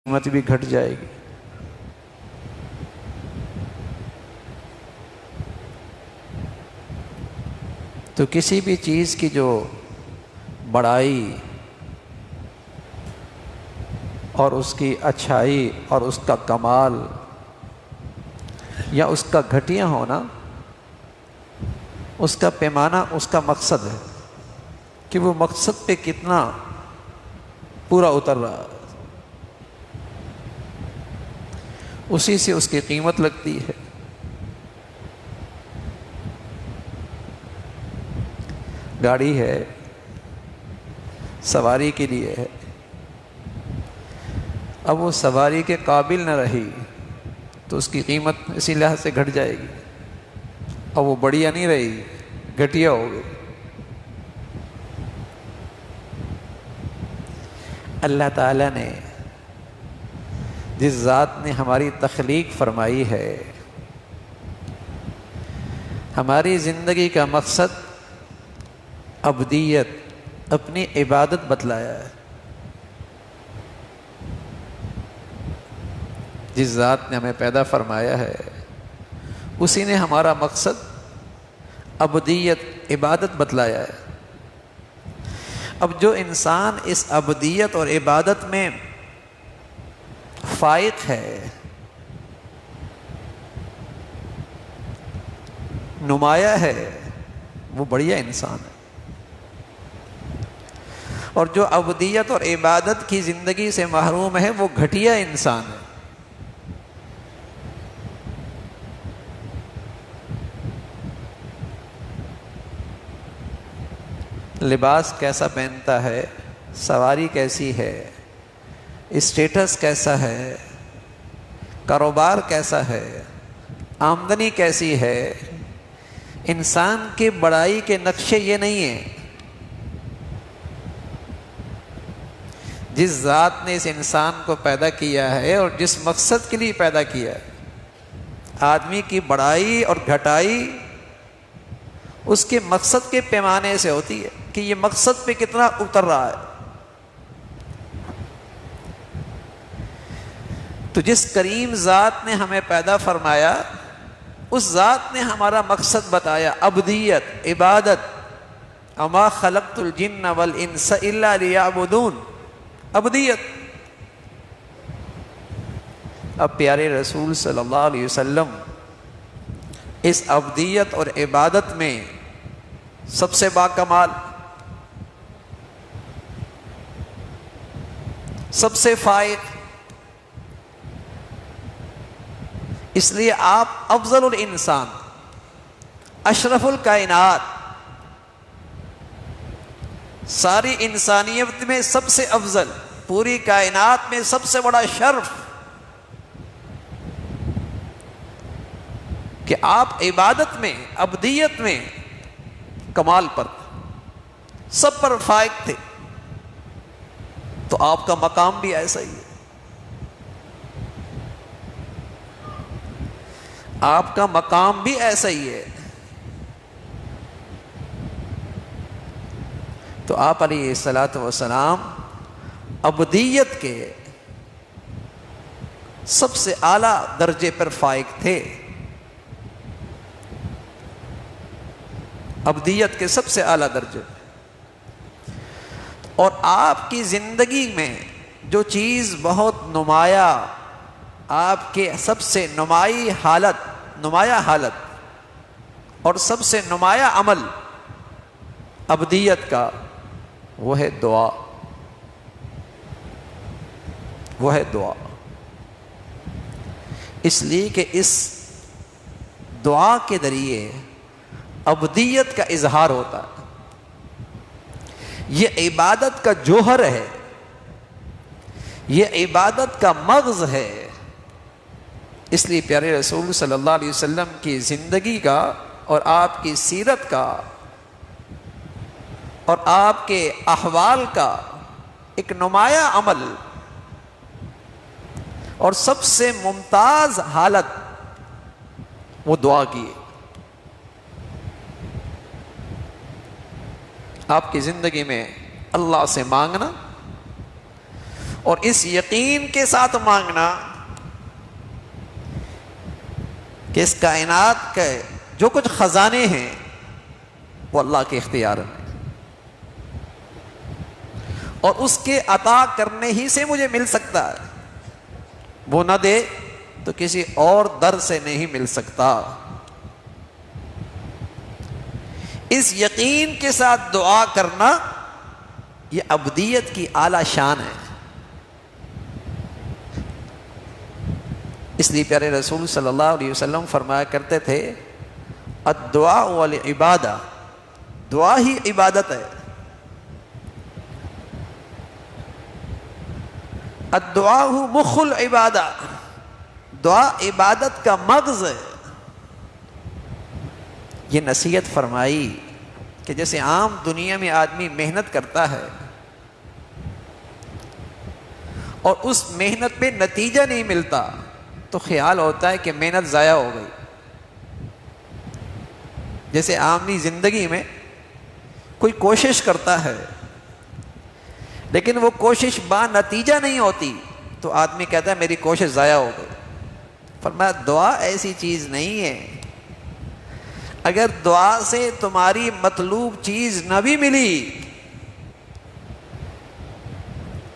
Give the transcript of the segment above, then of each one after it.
قیمت بھی گھٹ جائے گی۔ تو کسی بھی چیز کی جو بڑائی اور اس کی اچھائی اور اس کا کمال یا اس کا گھٹیا ہونا، اس کا پیمانہ اس کا مقصد ہے کہ وہ مقصد پہ کتنا پورا اتر رہا ہے، اسی سے اس کی قیمت لگتی ہے۔ گاڑی ہے، سواری کے لیے ہے، اب وہ سواری کے قابل نہ رہی تو اس کی قیمت اسی لحاظ سے گھٹ جائے گی۔ اب وہ بڑھیا نہیں رہی، گھٹیا ہو گئی۔ اللہ تعالیٰ نے جس ذات نے ہماری تخلیق فرمائی ہے، ہماری زندگی کا مقصد عبدیت، اپنی عبادت بتلایا ہے۔ جس ذات نے ہمیں پیدا فرمایا ہے اسی نے ہمارا مقصد عبدیت، عبادت بتلایا ہے۔ اب جو انسان اس عبدیت اور عبادت میں فائق ہے، نمایاں ہے، وہ بڑھیا انسان ہے۔ اور جو عبدیت اور عبادت کی زندگی سے محروم ہے وہ گھٹیا انسان ہے۔ لباس کیسا پہنتا ہے، سواری کیسی ہے، اسٹیٹس کیسا ہے، کاروبار کیسا ہے، آمدنی کیسی ہے، انسان کی بڑائی کے نقشے یہ نہیں ہیں۔ جس ذات نے اس انسان کو پیدا کیا ہے اور جس مقصد کے لیے پیدا کیا ہے، آدمی کی بڑائی اور گھٹائی اس کے مقصد کے پیمانے سے ہوتی ہے کہ یہ مقصد پہ کتنا اتر رہا ہے۔ تو جس کریم ذات نے ہمیں پیدا فرمایا، اس ذات نے ہمارا مقصد بتایا، عبدیت، عبادت۔ اما خلقت الجن والانس الا لیعبدون، عبدیت۔ اب پیارے رسول صلی اللہ علیہ وسلم اس عبدیت اور عبادت میں سب سے باکمال، سب سے فائق، اس لیے آپ افضل الانسان، اشرف الکائنات، ساری انسانیت میں سب سے افضل، پوری کائنات میں سب سے بڑا شرف کہ آپ عبادت میں، عبدیت میں کمال پر، سب پر فائق تھے۔ تو آپ کا مقام بھی ایسا ہی ہے، آپ کا مقام بھی ایسا ہی ہے۔ تو آپ علیہ الصلوۃ والسلام عبدیت کے سب سے اعلیٰ درجے پر فائق تھے، عبدیت کے سب سے اعلیٰ درجے۔ اور آپ کی زندگی میں جو چیز بہت نمایاں، آپ کے سب سے نمایاں حالت اور سب سے نمایاں عمل عبدیت کا، وہ ہے دعا، وہ ہے دعا۔ اس لیے کہ اس دعا کے ذریعے عبدیت کا اظہار ہوتا ہے، یہ عبادت کا جوہر ہے، یہ عبادت کا مغز ہے۔ اس لیے پیارے رسول صلی اللہ علیہ وسلم کی زندگی کا اور آپ کی سیرت کا اور آپ کے احوال کا ایک نمایاں عمل اور سب سے ممتاز حالت وہ دعا کی ہے۔ آپ کی زندگی میں اللہ سے مانگنا اور اس یقین کے ساتھ مانگنا کہ اس کائنات کے جو کچھ خزانے ہیں وہ اللہ کے اختیار میں، اور اس کے عطا کرنے ہی سے مجھے مل سکتا ہے، وہ نہ دے تو کسی اور در سے نہیں مل سکتا۔ اس یقین کے ساتھ دعا کرنا یہ عبدیت کی اعلی شان ہے۔ اس لیے پیارے رسول صلی اللہ علیہ وسلم فرمایا کرتے تھے الدعاء والعبادہ، دعا ہی عبادت ہے۔ الدعاء مخ العبادہ، دعا عبادت کا مغز ہے۔ یہ نصیحت فرمائی کہ جیسے عام دنیا میں آدمی محنت کرتا ہے اور اس محنت پہ نتیجہ نہیں ملتا تو خیال ہوتا ہے کہ محنت ضائع ہو گئی۔ جیسے عامی زندگی میں کوئی کوشش کرتا ہے لیکن وہ کوشش با نتیجہ نہیں ہوتی تو آدمی کہتا ہے میری کوشش ضائع ہو گئی۔ فرمایا دعا ایسی چیز نہیں ہے، اگر دعا سے تمہاری مطلوب چیز نہ بھی ملی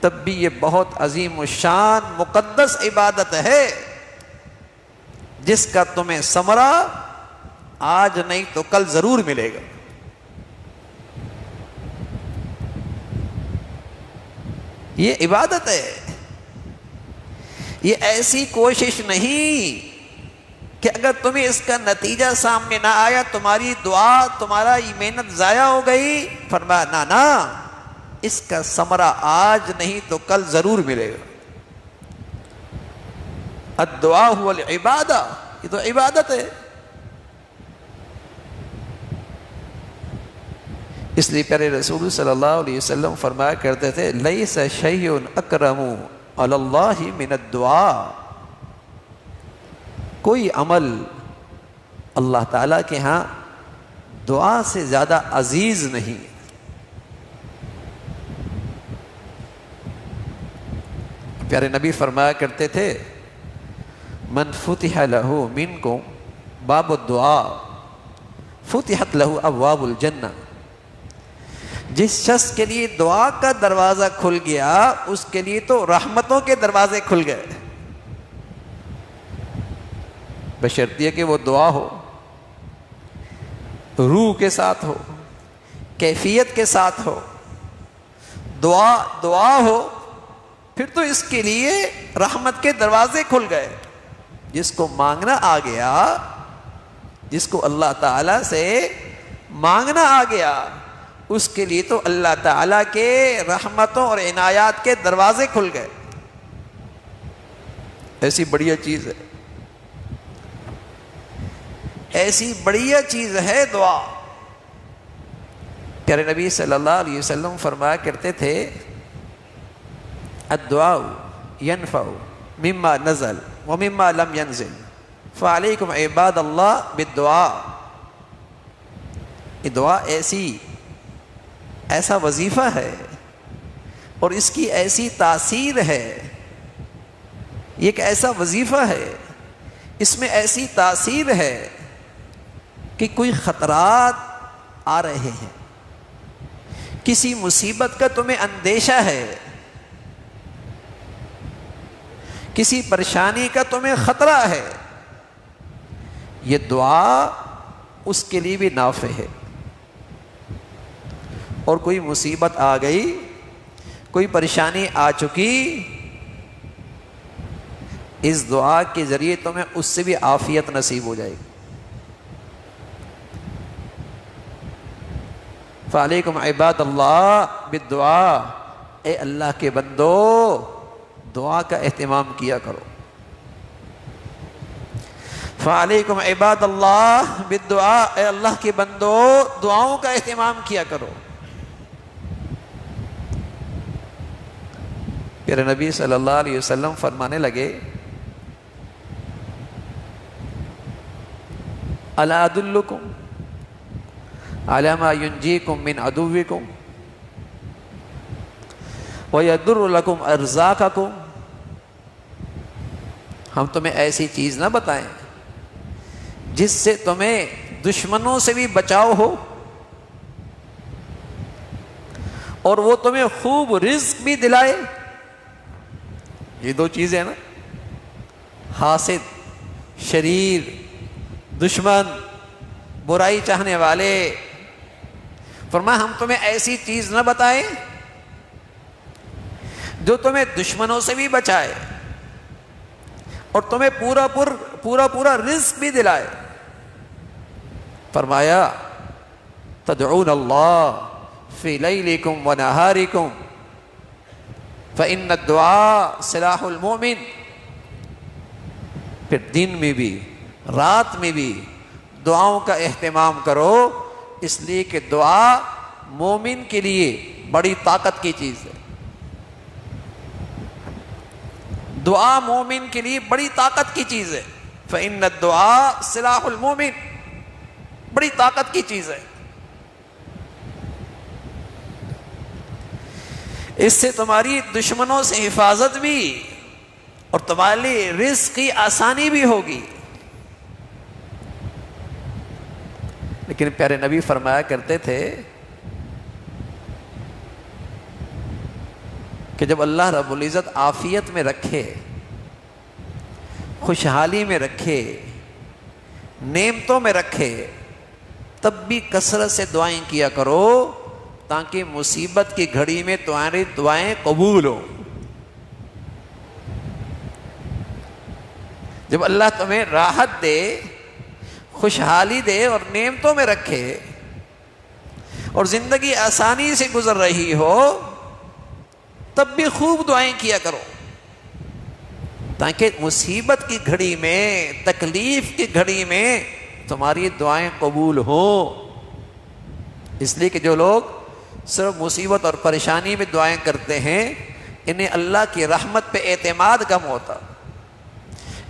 تب بھی یہ بہت عظیم الشان مقدس عبادت ہے جس کا تمہیں ثمرہ آج نہیں تو کل ضرور ملے گا۔ یہ عبادت ہے، یہ ایسی کوشش نہیں کہ اگر تمہیں اس کا نتیجہ سامنے نہ آیا تمہاری دعا تمہارا یہ محنت ضائع ہو گئی۔ فرمایا نہ اس کا ثمرہ آج نہیں تو کل ضرور ملے گا۔ الدعاء هو العبادہ، یہ تو عبادت ہے۔ اس لیے پیارے رسول صلی اللہ علیہ وسلم فرمایا کرتے تھے لیس شیء اکرم علی اللہ من الدعاء، کوئی عمل اللہ تعالیٰ کے ہاں دعا سے زیادہ عزیز نہیں۔ پیارے نبی فرمایا کرتے تھے من فتح لہ منکم باب الدعاء فتحت لہ ابواب الجنہ، جس شخص کے لیے دعا کا دروازہ کھل گیا اس کے لیے تو رحمتوں کے دروازے کھل گئے، بشرطیہ کہ وہ دعا ہو، روح کے ساتھ ہو، کیفیت کے ساتھ ہو، دعا ہو، پھر تو اس کے لیے رحمت کے دروازے کھل گئے۔ جس کو مانگنا آ گیا، جس کو اللہ تعالیٰ سے مانگنا آ گیا اس کے لیے تو اللہ تعالیٰ کے رحمتوں اور عنایات کے دروازے کھل گئے۔ ایسی بڑھیا چیز ہے، ایسی بڑھیا چیز ہے دعا۔ پیارے نبی صلی اللہ علیہ وسلم فرمایا کرتے تھے الدعاء ينفع مما نزل ومما لم ينزل فعليكم عباد اللہ بالدعاء۔ یہ دعا ایسا وظیفہ ہے اور اس کی ایسی تاثیر ہے، یہ ایک ایسا وظیفہ ہے، اس میں ایسی تاثیر ہے کہ کوئی خطرات آ رہے ہیں، کسی مصیبت کا تمہیں اندیشہ ہے، کسی پریشانی کا تمہیں خطرہ ہے، یہ دعا اس کے لیے بھی نافع ہے۔ اور کوئی مصیبت آ گئی، کوئی پریشانی آ چکی، اس دعا کے ذریعے تمہیں اس سے بھی عافیت نصیب ہو جائے گی۔ فعلیکم عباد اللہ بالدعاء، اے اللہ کے بندو دعا کا اہتمام کیا کرو۔ فعلیکم عباد اللہ بالدعاء، اے اللہ کے بندو دعاؤں کا اہتمام کیا کرو۔ پھر نبی صلی اللہ علیہ وسلم فرمانے لگے الا ادلکم علی ما ینجیکم من عدوکم وَيَدُرُّ لَكُمْ أَرْزَاقَكُمْ، ہم تمہیں ایسی چیز نہ بتائیں جس سے تمہیں دشمنوں سے بھی بچاؤ ہو اور وہ تمہیں خوب رزق بھی دلائے؟ یہ دو چیزیں نا، حاسد، شریر، دشمن، برائی چاہنے والے. فرمایا ہم تمہیں ایسی چیز نہ بتائیں جو تمہیں دشمنوں سے بھی بچائے اور تمہیں پورا رزق بھی دلائے. فرمایا تدعون اللہ فی لیلکم و نہارکم فإن الدعاء سلاح المؤمن. پھر دن میں بھی رات میں بھی دعاؤں کا اہتمام کرو، اس لیے کہ دعا مومن کے لیے بڑی طاقت کی چیز ہے. دعا مومن کے لیے بڑی طاقت کی چیز ہے. فإن الدعاء سلاح المؤمن، بڑی طاقت کی چیز ہے. اس سے تمہاری دشمنوں سے حفاظت بھی اور تمہارے لیے رزق کی آسانی بھی ہوگی. لیکن پیارے نبی فرمایا کرتے تھے کہ جب اللہ رب العزت عافیت میں رکھے، خوشحالی میں رکھے، نعمتوں میں رکھے، تب بھی کثرت سے دعائیں کیا کرو تاکہ مصیبت کی گھڑی میں تمہاری دعائیں قبول ہوں. جب اللہ تمہیں راحت دے، خوشحالی دے اور نعمتوں میں رکھے اور زندگی آسانی سے گزر رہی ہو، تب بھی خوب دعائیں کیا کرو تاکہ مصیبت کی گھڑی میں، تکلیف کی گھڑی میں تمہاری دعائیں قبول ہوں. اس لیے کہ جو لوگ صرف مصیبت اور پریشانی میں دعائیں کرتے ہیں، انہیں اللہ کی رحمت پہ اعتماد کم ہوتا،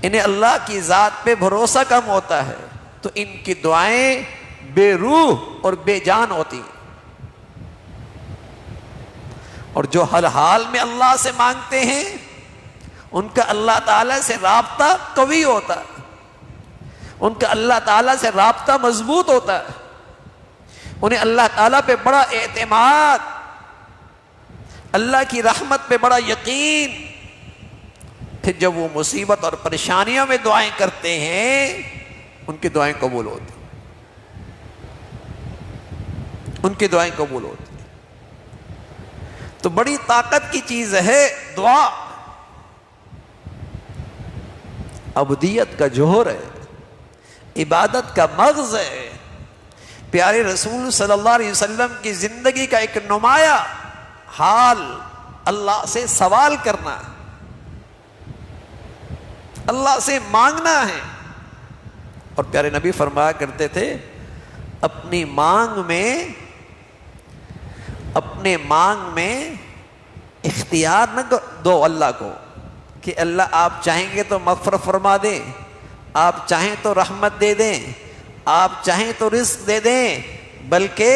انہیں اللہ کی ذات پہ بھروسہ کم ہوتا ہے، تو ان کی دعائیں بے روح اور بے جان ہوتی. اور جو ہر حال میں اللہ سے مانگتے ہیں ان کا اللہ تعالیٰ سے رابطہ قوی ہوتا ہے، ان کا اللہ تعالیٰ سے رابطہ مضبوط ہوتا ہے، انہیں اللہ تعالیٰ پہ بڑا اعتماد، اللہ کی رحمت پہ بڑا یقین. پھر جب وہ مصیبت اور پریشانیوں میں دعائیں کرتے ہیں، ان کی دعائیں قبول ہوتی، ان کی دعائیں قبول ہوتی. تو بڑی طاقت کی چیز ہے دعا، عبودیت کا جوہر ہے، عبادت کا مغز ہے. پیارے رسول صلی اللہ علیہ وسلم کی زندگی کا ایک نمایاں حال اللہ سے سوال کرنا، اللہ سے مانگنا ہے. اور پیارے نبی فرمایا کرتے تھے اپنی مانگ میں اختیار نہ دو اللہ کو کہ اللہ آپ چاہیں گے تو مغفرت فرما دیں، آپ چاہیں تو رحمت دے دیں، آپ چاہیں تو رزق دے دیں، بلکہ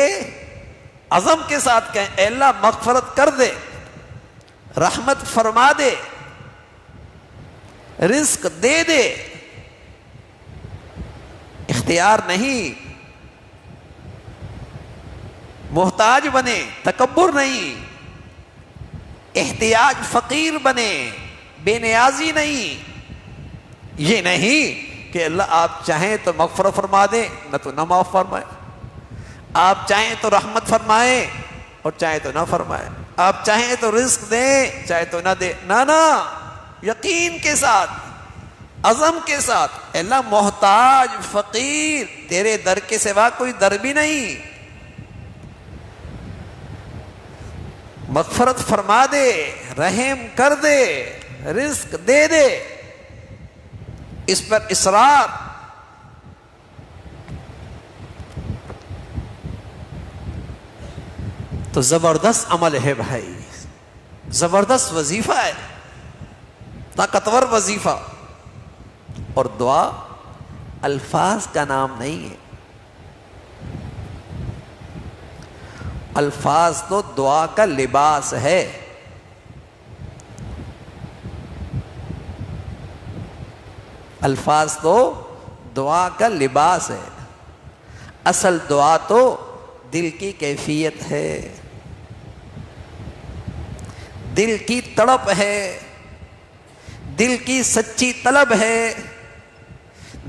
عزم کے ساتھ کہیں اے اللہ مغفرت کر دے، رحمت فرما دے، رزق دے دے. اختیار نہیں، محتاج بنے، تکبر نہیں، احتیاج فقیر بنے، بے نیازی نہیں. یہ نہیں کہ اللہ آپ چاہیں تو مغفرت فرما دیں، نہ تو نہ معاف فرمائے، آپ چاہیں تو رحمت فرمائیں اور چاہیں تو نہ فرمائیں، آپ چاہیں تو رزق دیں چاہے تو نہ دے. نہ، یقین کے ساتھ، عزم کے ساتھ، اللہ محتاج فقیر، تیرے در کے سوا کوئی در بھی نہیں، مغفرت فرما دے، رحم کر دے، رزق دے دے. اس پر اصرار. تو زبردست عمل ہے بھائی، زبردست وظیفہ ہے، طاقتور وظیفہ. اور دعا الفاظ کا نام نہیں ہے، الفاظ تو دعا کا لباس ہے. الفاظ تو دعا کا لباس ہے، اصل دعا تو دل کی کیفیت ہے، دل کی تڑپ ہے، دل کی سچی طلب ہے،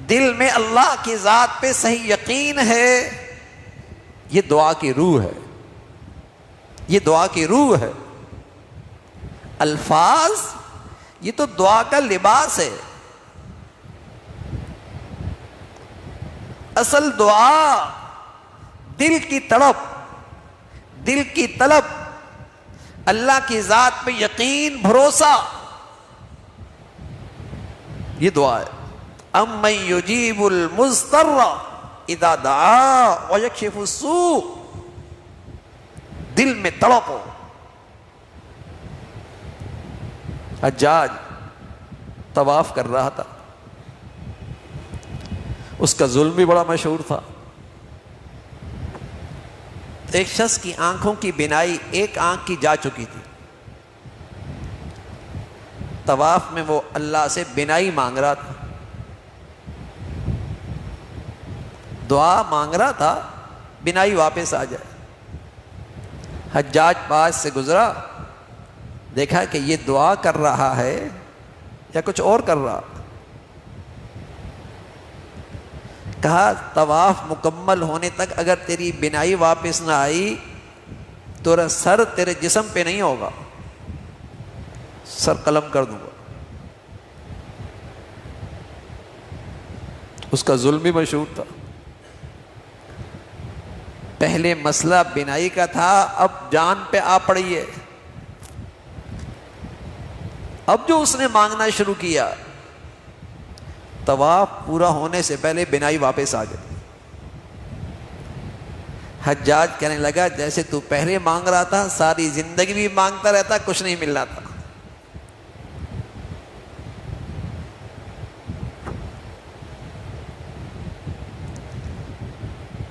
دل میں اللہ کی ذات پہ صحیح یقین ہے، یہ دعا کی روح ہے، یہ دعا کی روح ہے۔ الفاظ یہ تو دعا کا لباس ہے، اصل دعا دل کی تڑپ، دل کی طلب، اللہ کی ذات پہ یقین، بھروسہ، یہ دعا ہے۔ امن یجیب المضطر اذا دعا ویکشف السوء، دل میں تڑپ ہو۔ حجاج طواف کر رہا تھا، اس کا ظلم بھی بڑا مشہور تھا۔ ایک شخص کی آنکھوں کی بینائی ایک آنکھ کی جا چکی تھی، طواف میں وہ اللہ سے بینائی مانگ رہا تھا، دعا مانگ رہا تھا بینائی واپس آ جائے۔ حجاج پاس سے گزرا، دیکھا کہ یہ دعا کر رہا ہے یا کچھ اور کر رہا۔ کہا طواف مکمل ہونے تک اگر تیری بینائی واپس نہ آئی تو سر تیرے جسم پہ نہیں ہوگا، سر قلم کر دوں گا۔ اس کا ظلم بھی مشہور تھا۔ پہلے مسئلہ بینائی کا تھا، اب جان پہ آ پڑی ہے۔ اب جو اس نے مانگنا شروع کیا، طواف پورا ہونے سے پہلے بینائی واپس آ گئی۔ حجاج کہنے لگا جیسے تو پہلے مانگ رہا تھا، ساری زندگی بھی مانگتا رہتا، کچھ نہیں مل رہا تھا۔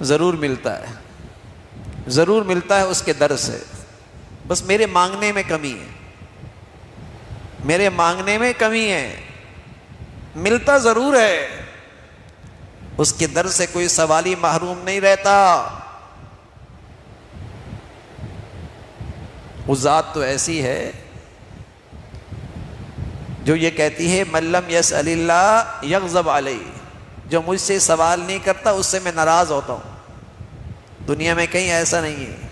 ضرور ملتا ہے، ضرور ملتا ہے اس کے در سے، بس میرے مانگنے میں کمی ہے، میرے مانگنے میں کمی ہے۔ ملتا ضرور ہے، اس کے در سے کوئی سوالی محروم نہیں رہتا۔ وہ ذات تو ایسی ہے جو یہ کہتی ہے من لم یسأل اللہ یغضب علیہ، جو مجھ سے سوال نہیں کرتا اس سے میں ناراض ہوتا ہوں۔ دنیا میں کہیں ایسا نہیں ہے،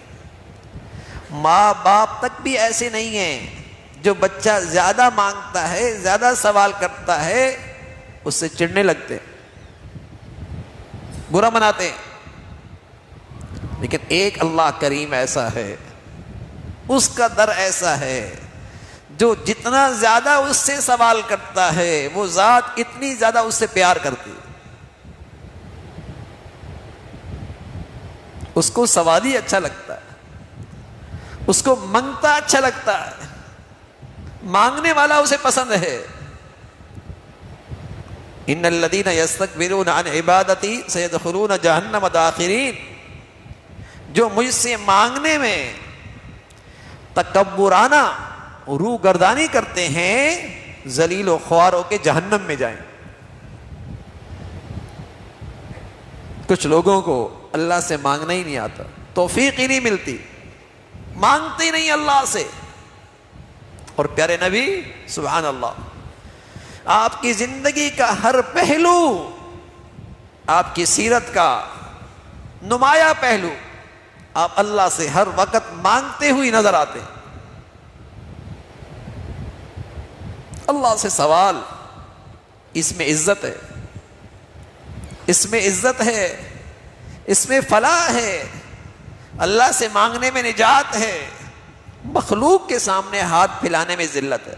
ماں باپ تک بھی ایسے نہیں ہیں۔ جو بچہ زیادہ مانگتا ہے، زیادہ سوال کرتا ہے، اس سے چڑھنے لگتے، برا مناتے ہیں۔ لیکن ایک اللہ کریم ایسا ہے، اس کا در ایسا ہے، جو جتنا زیادہ اس سے سوال کرتا ہے وہ ذات اتنی زیادہ اس سے پیار کرتی ہے۔ اس کو سوالی اچھا لگتا ہے، اس کو منگتا اچھا لگتا ہے، مانگنے والا اسے پسند ہے۔ ان الذین یستکبرون عن عبادتی سیدخلون جہنم داخرین، جو مجھ سے مانگنے میں تکبرانہ روح گردانی کرتے ہیں، ذلیل و خوار ہو کے جہنم میں جائیں۔ کچھ لوگوں کو اللہ سے مانگنا ہی نہیں آتا، توفیق ہی نہیں ملتی، مانگتے ہی نہیں اللہ سے۔ اور پیارے نبی سبحان اللہ، آپ کی زندگی کا ہر پہلو، آپ کی سیرت کا نمایاں پہلو، آپ اللہ سے ہر وقت مانگتے ہوئی نظر آتے ہیں۔ اللہ سے سوال، اس میں عزت ہے، اس میں عزت ہے، اس میں فلاح ہے، اللہ سے مانگنے میں نجات ہے۔ مخلوق کے سامنے ہاتھ پھیلانے میں ذلت ہے،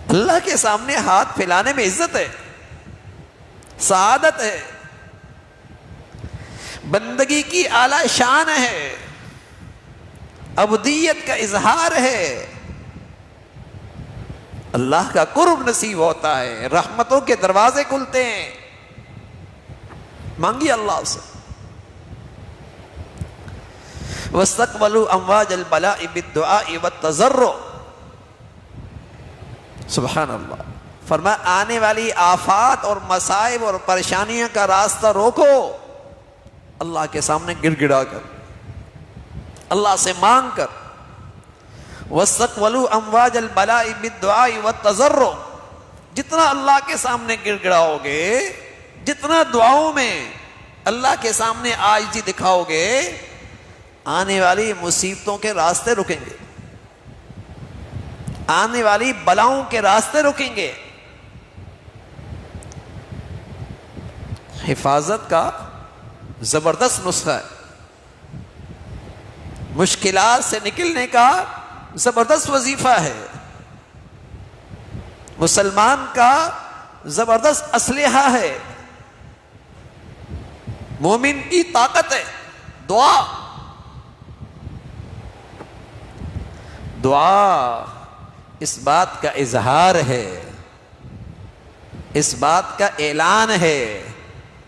اللہ کے سامنے ہاتھ پھیلانے میں عزت ہے، سعادت ہے، بندگی کی اعلی شان ہے، عبودیت کا اظہار ہے، اللہ کا قرب نصیب ہوتا ہے، رحمتوں کے دروازے کھلتے ہیں۔ مانگیے اللہ سے۔ وَاسْتَقْبَلُوا أَمْوَاجَ الْبَلَاءِ بِالدُّعَاءِ وَالتَّضَرُّعِ، سبحان اللہ. فرمایا آنے والی آفات اور مصائب اور پریشانیوں کا راستہ روکو اللہ کے سامنے گڑ گڑا کر, اللہ سے مانگ کر. وَاسْتَقْبَلُوا أَمْوَاجَ الْبَلَاءِ بِالدُّعَاءِ وَالتَّضَرُّعِ, جتنا اللہ کے سامنے گڑ گڑاؤ گے, جتنا دعاؤں میں اللہ کے سامنے عاجزی دکھاؤ گے, آنے والی مصیبتوں کے راستے رکیں گے, آنے والی بلاؤں کے راستے رکیں گے. حفاظت کا زبردست نسخہ ہے, مشکلات سے نکلنے کا زبردست وظیفہ ہے, مسلمان کا زبردست اسلحہ ہے, مومن کی طاقت ہے دعا. دعا اس بات کا اظہار ہے, اس بات کا اعلان ہے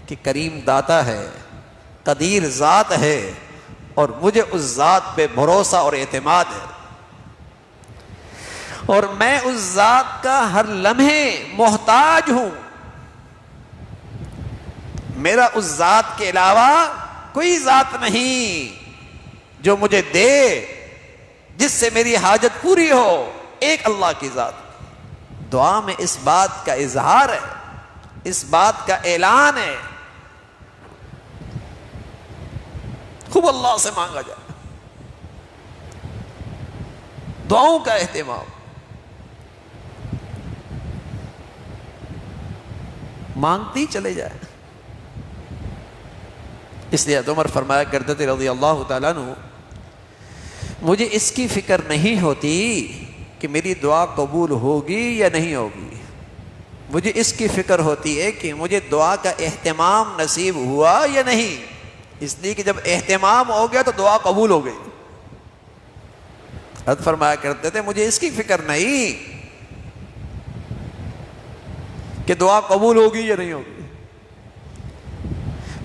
کہ کریم داتا ہے, قدیر ذات ہے, اور مجھے اس ذات پہ بھروسہ اور اعتماد ہے, اور میں اس ذات کا ہر لمحے محتاج ہوں. میرا اس ذات کے علاوہ کوئی ذات نہیں جو مجھے دے, جس سے میری حاجت پوری ہو, ایک اللہ کی ذات. دعا میں اس بات کا اظہار ہے, اس بات کا اعلان ہے. خوب اللہ سے مانگا جائے, دعاؤں کا اہتمام. مانگتی چلے جائے. اس لیے عمر فرمایا کرتے تھے رضی اللہ تعالیٰ عنہ, مجھے اس کی فکر نہیں ہوتی کہ میری دعا قبول ہوگی یا نہیں ہوگی, مجھے اس کی فکر ہوتی ہے کہ مجھے دعا کا اہتمام نصیب ہوا یا نہیں. اس لیے کہ جب اہتمام ہو گیا تو دعا قبول ہو گئی. حضرت فرمایا کرتے تھے مجھے اس کی فکر نہیں کہ دعا قبول ہوگی یا نہیں ہوگی,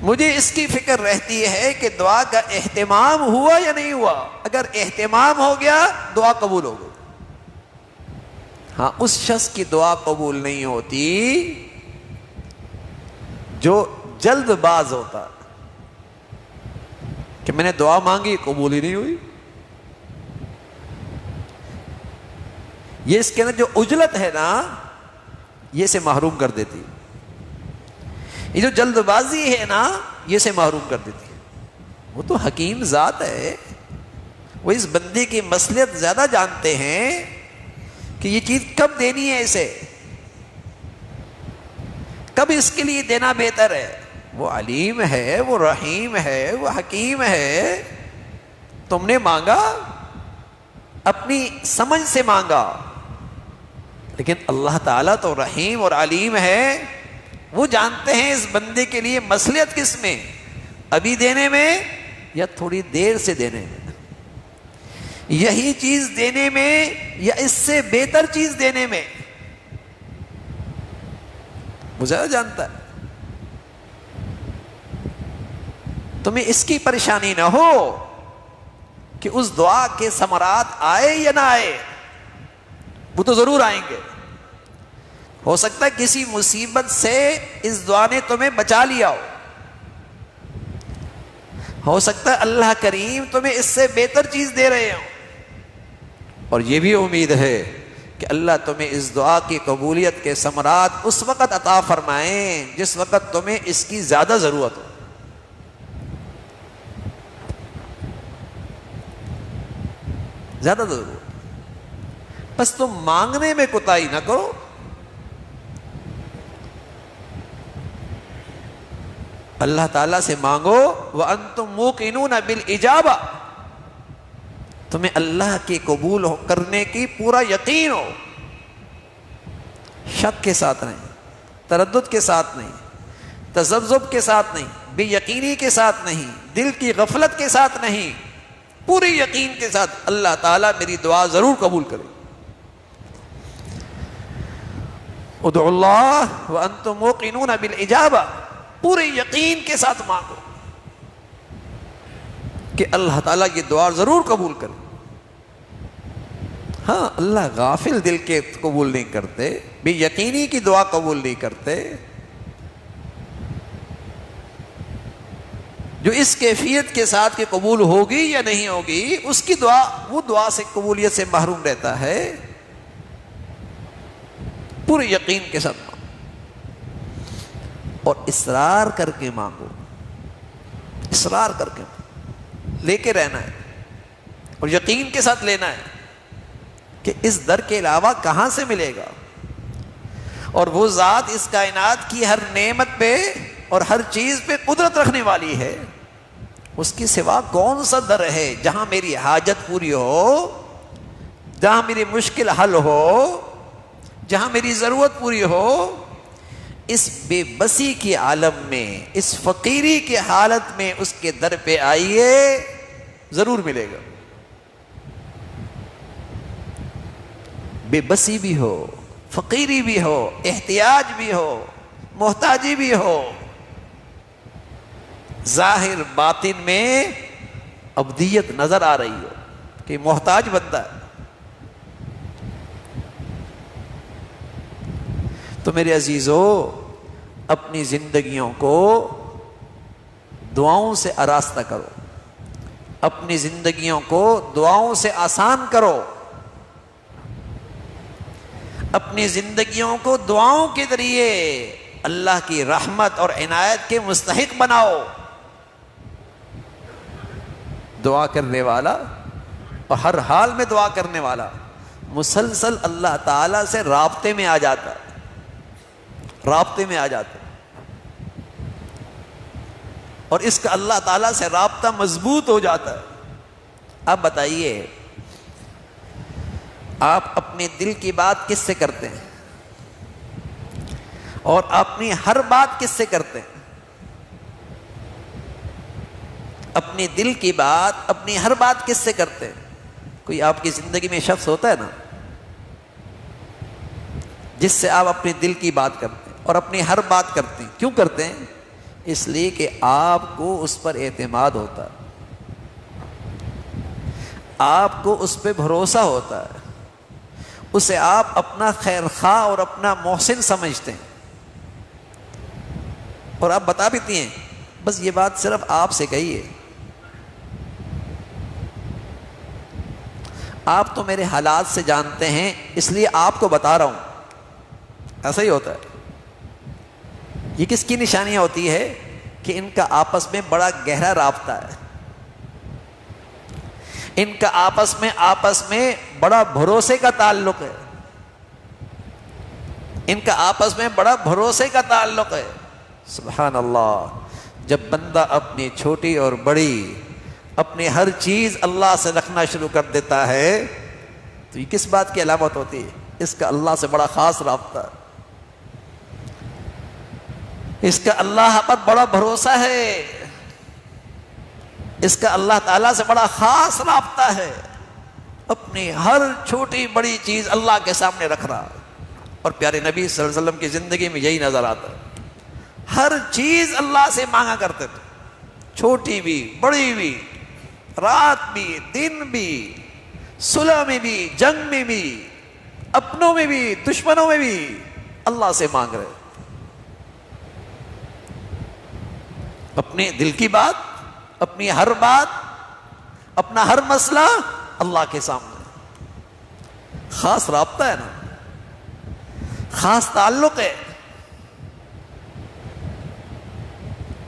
مجھے اس کی فکر رہتی ہے کہ دعا کا اہتمام ہوا یا نہیں ہوا. اگر اہتمام ہو گیا دعا قبول ہو گئی. ہاں, اس شخص کی دعا قبول نہیں ہوتی جو جلد باز ہوتا کہ میں نے دعا مانگی قبول ہی نہیں ہوئی. یہ اس کے اندر جو عجلت ہے نا, یہ سے محروم کر دیتی. یہ جو جلد بازی ہے نا, یہ سے محروم کر دیتی. وہ تو حکیم ذات ہے, وہ اس بندے کی مصلحت زیادہ جانتے ہیں کہ یہ چیز کب دینی ہے, اسے کب اس کے لیے دینا بہتر ہے. وہ علیم ہے, وہ رحیم ہے, وہ حکیم ہے. تم نے مانگا اپنی سمجھ سے مانگا, لیکن اللہ تعالیٰ تو رحیم اور علیم ہے, وہ جانتے ہیں اس بندے کے لیے مصلحت کس میں, ابھی دینے میں یا تھوڑی دیر سے دینے میں, یہی چیز دینے میں یا اس سے بہتر چیز دینے میں. وہ زیادہ جانتا ہے. تمہیں اس کی پریشانی نہ ہو کہ اس دعا کے ثمرات آئے یا نہ آئے, وہ تو ضرور آئیں گے. ہو سکتا ہے کسی مصیبت سے اس دعا نے تمہیں بچا لیا ہو سکتا ہے اللہ کریم تمہیں اس سے بہتر چیز دے رہے ہوں, اور یہ بھی امید ہے کہ اللہ تمہیں اس دعا کی قبولیت کے ثمرات اس وقت عطا فرمائیں جس وقت تمہیں اس کی زیادہ ضرورت ہو. زیادہ ضرورت. بس تم مانگنے میں کوتاہی نہ کرو. اللہ تعالیٰ سے مانگو وَأَنْتُمْ مُوقِنُونَ بِالْإِجَابَةِ, تمہیں اللہ کی قبول کرنے کی پورا یقین ہو, شک کے ساتھ نہیں, تردد کے ساتھ نہیں, تذبذب کے ساتھ نہیں, بے یقینی کے ساتھ نہیں, دل کی غفلت کے ساتھ نہیں, پوری یقین کے ساتھ اللہ تعالیٰ میری دعا ضرور قبول کرے. ادعوا اللہ وانتم موقنون بالإجابہ, پورے یقین کے ساتھ مانگو کہ اللہ تعالیٰ یہ دعا ضرور قبول کرے. ہاں اللہ غافل دل کے قبول نہیں کرتے، بے یقینی کی دعا قبول نہیں کرتے. جو اس کیفیت کے ساتھ کہ قبول ہوگی یا نہیں ہوگی، اس کی دعا، وہ دعا سے قبولیت سے محروم رہتا ہے. پورے یقین کے ساتھ مانگو اور اصرار کر کے مانگو، اصرار کر کے لے کے رہنا ہے اور یقین کے ساتھ لینا ہے کہ اس در کے علاوہ کہاں سے ملے گا. اور وہ ذات اس کائنات کی ہر نعمت پہ اور ہر چیز پہ قدرت رکھنے والی ہے. اس کے سوا کون سا در ہے جہاں میری حاجت پوری ہو، جہاں میری مشکل حل ہو، جہاں میری ضرورت پوری ہو. اس بے بسی کے عالم میں، اس فقیری کی حالت میں اس کے در پہ آئیے، ضرور ملے گا. بے بسی بھی ہو، فقیری بھی ہو، احتیاج بھی ہو، محتاجی بھی ہو، ظاہر باطن میں عبدیت نظر آ رہی ہو کہ محتاج بندہ ہے. تو میرے عزیزو، اپنی زندگیوں کو دعاؤں سے آراستہ کرو، اپنی زندگیوں کو دعاؤں سے آسان کرو، اپنی زندگیوں کو دعاؤں کے ذریعے اللہ کی رحمت اور عنایت کے مستحق بناؤ. دعا کرنے والا اور ہر حال میں دعا کرنے والا مسلسل اللہ تعالی سے رابطے میں آ جاتا ہے، رابطے میں آ جاتا ہے. اور اس کا اللہ تعالیٰ سے رابطہ مضبوط ہو جاتا ہے. اب بتائیے، آپ اپنے دل کی بات کس سے کرتے ہیں اور اپنی ہر بات کس سے کرتے ہیں؟ اپنی دل کی بات، اپنی ہر بات کس سے کرتے ہیں؟ کوئی آپ کی زندگی میں شخص ہوتا ہے نا جس سے آپ اپنے دل کی بات کرتے ہیں اور اپنی ہر بات کرتے ہیں. کیوں کرتے ہیں؟ اس لیے کہ آپ کو اس پر اعتماد ہوتا ہے، آپ کو اس پہ بھروسہ ہوتا ہے، اسے آپ اپنا خیر خواہ اور اپنا محسن سمجھتے ہیں. اور آپ بتا بھی ہیں بس یہ بات صرف آپ سے کہی ہے، آپ تو میرے حالات سے جانتے ہیں اس لیے آپ کو بتا رہا ہوں. ایسا ہی ہوتا ہے. یہ کس کی نشانیاں ہوتی ہے کہ ان کا آپس میں بڑا گہرا رابطہ ہے، ان کا آپس میں بڑا بھروسے کا تعلق ہے، ان کا آپس میں بڑا بھروسے کا تعلق ہے. سبحان اللہ. جب بندہ اپنی چھوٹی اور بڑی، اپنی ہر چیز اللہ سے رکھنا شروع کر دیتا ہے تو یہ کس بات کی علامت ہوتی ہے؟ اس کا اللہ سے بڑا خاص رابطہ ہے، اس کا اللہ پر بڑا بھروسہ ہے، اس کا اللہ تعالیٰ سے بڑا خاص رابطہ ہے. اپنی ہر چھوٹی بڑی چیز اللہ کے سامنے رکھ رہا. اور پیارے نبی صلی اللہ علیہ وسلم کی زندگی میں یہی نظر آتا ہے. ہر چیز اللہ سے مانگا کرتے تھے، چھوٹی بھی بڑی بھی، رات بھی دن بھی، صلح میں بھی جنگ میں بھی، اپنوں میں بھی دشمنوں میں بھی اللہ سے مانگ رہے. اپنے دل کی بات، اپنی ہر بات، اپنا ہر مسئلہ اللہ کے سامنے. خاص رابطہ ہے نا، خاص تعلق ہے.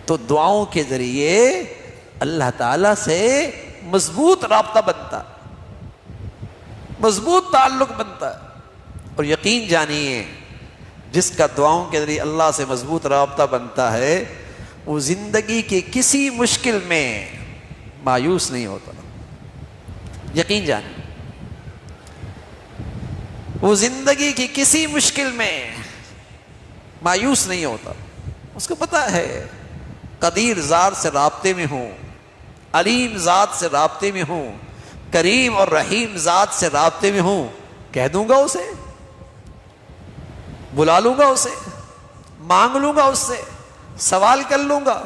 تو دعاؤں کے ذریعے اللہ تعالی سے مضبوط رابطہ بنتا، مضبوط تعلق بنتا ہے. اور یقین جانیے، جس کا دعاؤں کے ذریعے اللہ سے مضبوط رابطہ بنتا ہے وہ زندگی کے کسی مشکل میں مایوس نہیں ہوتا. یقین جانیے، وہ زندگی کی کسی مشکل میں مایوس نہیں ہوتا. اس کو پتا ہے قدیر ذات سے رابطے میں ہوں، علیم ذات سے رابطے میں ہوں، کریم اور رحیم ذات سے رابطے میں ہوں. کہہ دوں گا اسے، بلا لوں گا اسے، مانگ لوں گا اس سے، سوال کر لوں گا،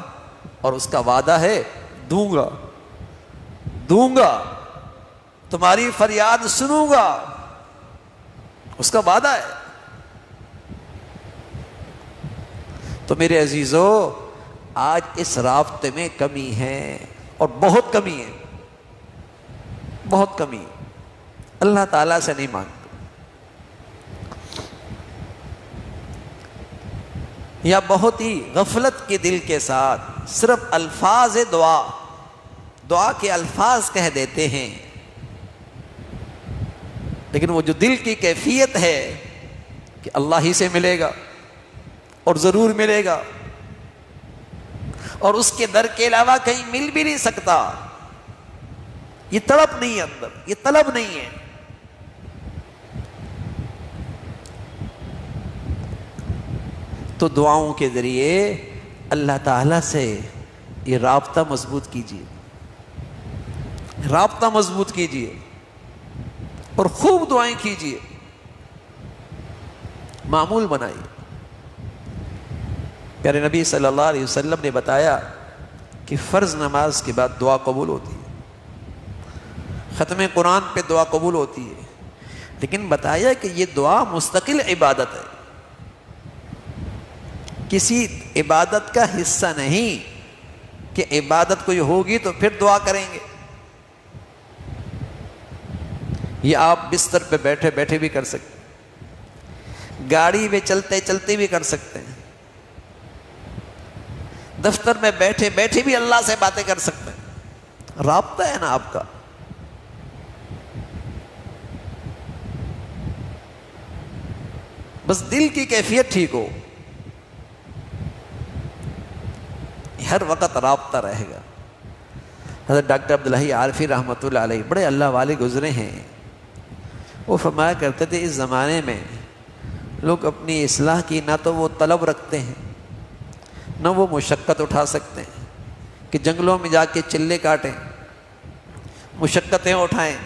اور اس کا وعدہ ہے دوں گا، تمہاری فریاد سنوں گا، اس کا وعدہ ہے. تو میرے عزیزو، آج اس رابطے میں کمی ہے، اور بہت کمی ہے، بہت کمی ہے. اللہ تعالیٰ سے نہیں مانگتے، یا بہت ہی غفلت کے دل کے ساتھ صرف الفاظ دعا کے الفاظ کہہ دیتے ہیں، لیکن وہ جو دل کی کیفیت ہے کہ اللہ ہی سے ملے گا اور ضرور ملے گا، اور اس کے در کے علاوہ کہیں مل بھی نہیں سکتا، یہ طلب نہیں ہے اندر، یہ طلب نہیں ہے. تو دعاؤں کے ذریعے اللہ تعالیٰ سے یہ رابطہ مضبوط کیجیے، رابطہ مضبوط کیجیے، اور خوب دعائیں کیجیے، معمول بنائیے. پیارے نبی صلی اللہ علیہ وسلم نے بتایا کہ فرض نماز کے بعد دعا قبول ہوتی ہے، ختم قرآن پہ دعا قبول ہوتی ہے، لیکن بتایا کہ یہ دعا مستقل عبادت ہے، کسی عبادت کا حصہ نہیں کہ عبادت کوئی ہوگی تو پھر دعا کریں گے. یہ آپ بستر پہ بیٹھے بیٹھے بھی کر سکتے ہیں، گاڑی میں چلتے چلتے بھی کر سکتے ہیں، دفتر میں بیٹھے بیٹھے بھی اللہ سے باتیں کر سکتے ہیں. رابطہ ہے نا آپ کا. بس دل کی کیفیت ٹھیک ہو، ہر وقت رابطہ رہے گا. حضرت ڈاکٹر عبدالحی عارفی رحمۃ اللہ علیہ بڑے اللہ والے گزرے ہیں. وہ فرمایا کرتے تھے اس زمانے میں لوگ اپنی اصلاح کی نہ تو وہ طلب رکھتے ہیں، نہ وہ مشقت اٹھا سکتے ہیں کہ جنگلوں میں جا کے چلے کاٹیں، مشقتیں اٹھائیں.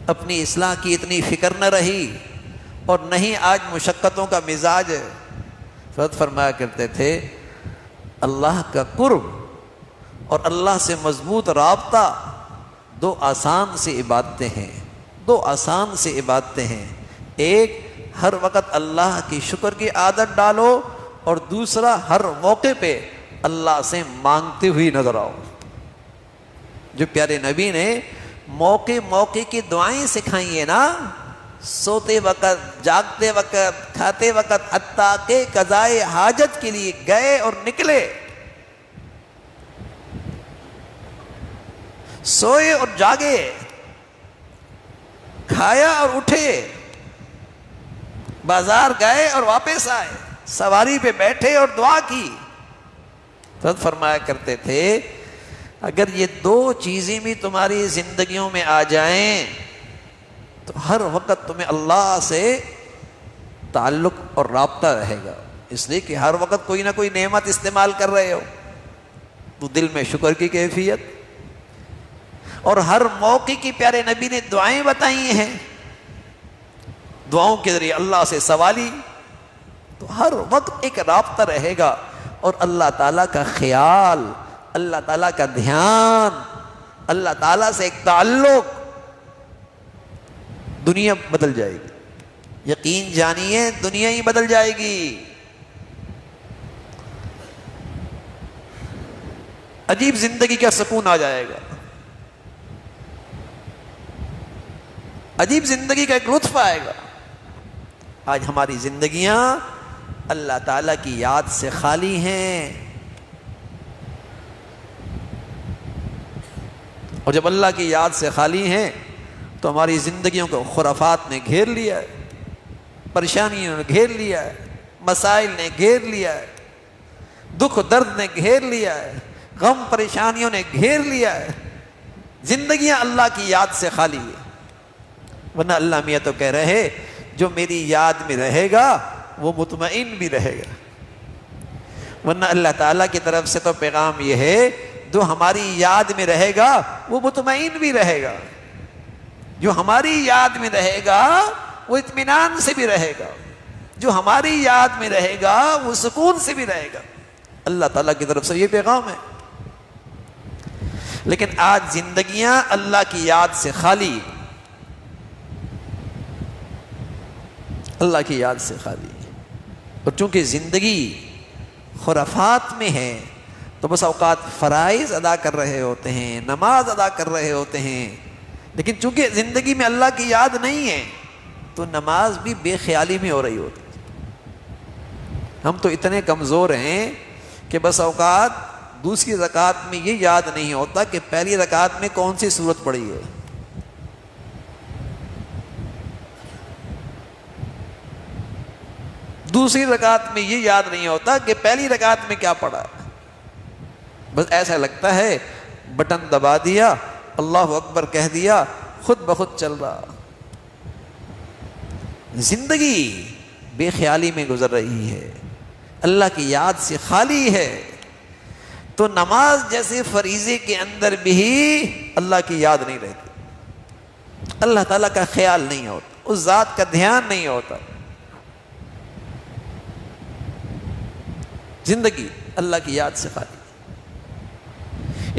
اپنی اصلاح کی اتنی فکر نہ رہی، اور نہیں آج مشقتوں کا مزاج ہے. فرمایا کرتے تھے اللہ کا قرب اور اللہ سے مضبوط رابطہ دو آسان سی عبادتیں ہیں، دو آسان سی عبادتیں ہیں. ایک، ہر وقت اللہ کی شکر کی عادت ڈالو، اور دوسرا، ہر موقع پہ اللہ سے مانگتے ہوئی نظر آؤ. جو پیارے نبی نے موقع موقع کی دعائیں سکھائی ہیں نا، سوتے وقت، جاگتے وقت، کھاتے وقت، حتیٰ کہ قضائے حاجت کے لیے گئے اور نکلے، سوئے اور جاگے، کھایا اور اٹھے، بازار گئے اور واپس آئے، سواری پہ بیٹھے اور دعا کی. تو فرمایا کرتے تھے اگر یہ دو چیزیں بھی تمہاری زندگیوں میں آ جائیں تو ہر وقت تمہیں اللہ سے تعلق اور رابطہ رہے گا. اس لیے کہ ہر وقت کوئی نہ کوئی نعمت استعمال کر رہے ہو، تو دل میں شکر کی کیفیت، اور ہر موقع کی پیارے نبی نے دعائیں بتائی ہیں، دعاؤں کے ذریعے اللہ سے سوالی، تو ہر وقت ایک رابطہ رہے گا، اور اللہ تعالیٰ کا خیال، اللہ تعالیٰ کا دھیان، اللہ تعالیٰ سے ایک تعلق، دنیا بدل جائے گی. یقین جانیے دنیا ہی بدل جائے گی. عجیب زندگی کا سکون آ جائے گا، عجیب زندگی کا ایک لطف آئے گا. آج ہماری زندگیاں اللہ تعالیٰ کی یاد سے خالی ہیں، اور جب اللہ کی یاد سے خالی ہیں تو ہماری زندگیوں کو خرافات نے گھیر لیا ہے، پریشانیوں نے گھیر لیا ہے، مسائل نے گھیر لیا ہے، دکھ درد نے گھیر لیا ہے، غم پریشانیوں نے گھیر لیا ہے. زندگیاں اللہ کی یاد سے خالی ہے. ورنہ اللہ میاں تو کہہ رہے جو میری یاد میں رہے گا وہ مطمئن بھی رہے گا. ورنہ اللہ تعالیٰ کی طرف سے تو پیغام یہ ہے جو ہماری یاد میں رہے گا وہ مطمئن بھی رہے گا، جو ہماری یاد میں رہے گا وہ اطمینان سے بھی رہے گا، جو ہماری یاد میں رہے گا وہ سکون سے بھی رہے گا. اللہ تعالیٰ کی طرف سے یہ پیغام ہے. لیکن آج زندگیاں اللہ کی یاد سے خالی. اللہ کی یاد سے خالی ہے۔ اور چونکہ زندگی خرافات میں ہے تو بس اوقات فرائض ادا کر رہے ہوتے ہیں، نماز ادا کر رہے ہوتے ہیں، لیکن چونکہ زندگی میں اللہ کی یاد نہیں ہے تو نماز بھی بے خیالی میں ہو رہی ہوتی ہے۔ ہم تو اتنے کمزور ہیں کہ بس اوقات دوسری رکعت میں یہ یاد نہیں ہوتا کہ پہلی رکعت میں کون سی سورت پڑھی ہے۔ دوسری رکعت میں یہ یاد نہیں ہوتا کہ پہلی رکعت میں کیا پڑھا ہے۔ بس ایسا لگتا ہے بٹن دبا دیا، اللہ اکبر کہہ دیا، خود بخود چل رہا۔ زندگی بے خیالی میں گزر رہی ہے، اللہ کی یاد سے خالی ہے۔ تو نماز جیسے فریضے کے اندر بھی اللہ کی یاد نہیں رہتی، اللہ تعالیٰ کا خیال نہیں ہوتا، اس ذات کا دھیان نہیں ہوتا۔ زندگی اللہ کی یاد سے خالی،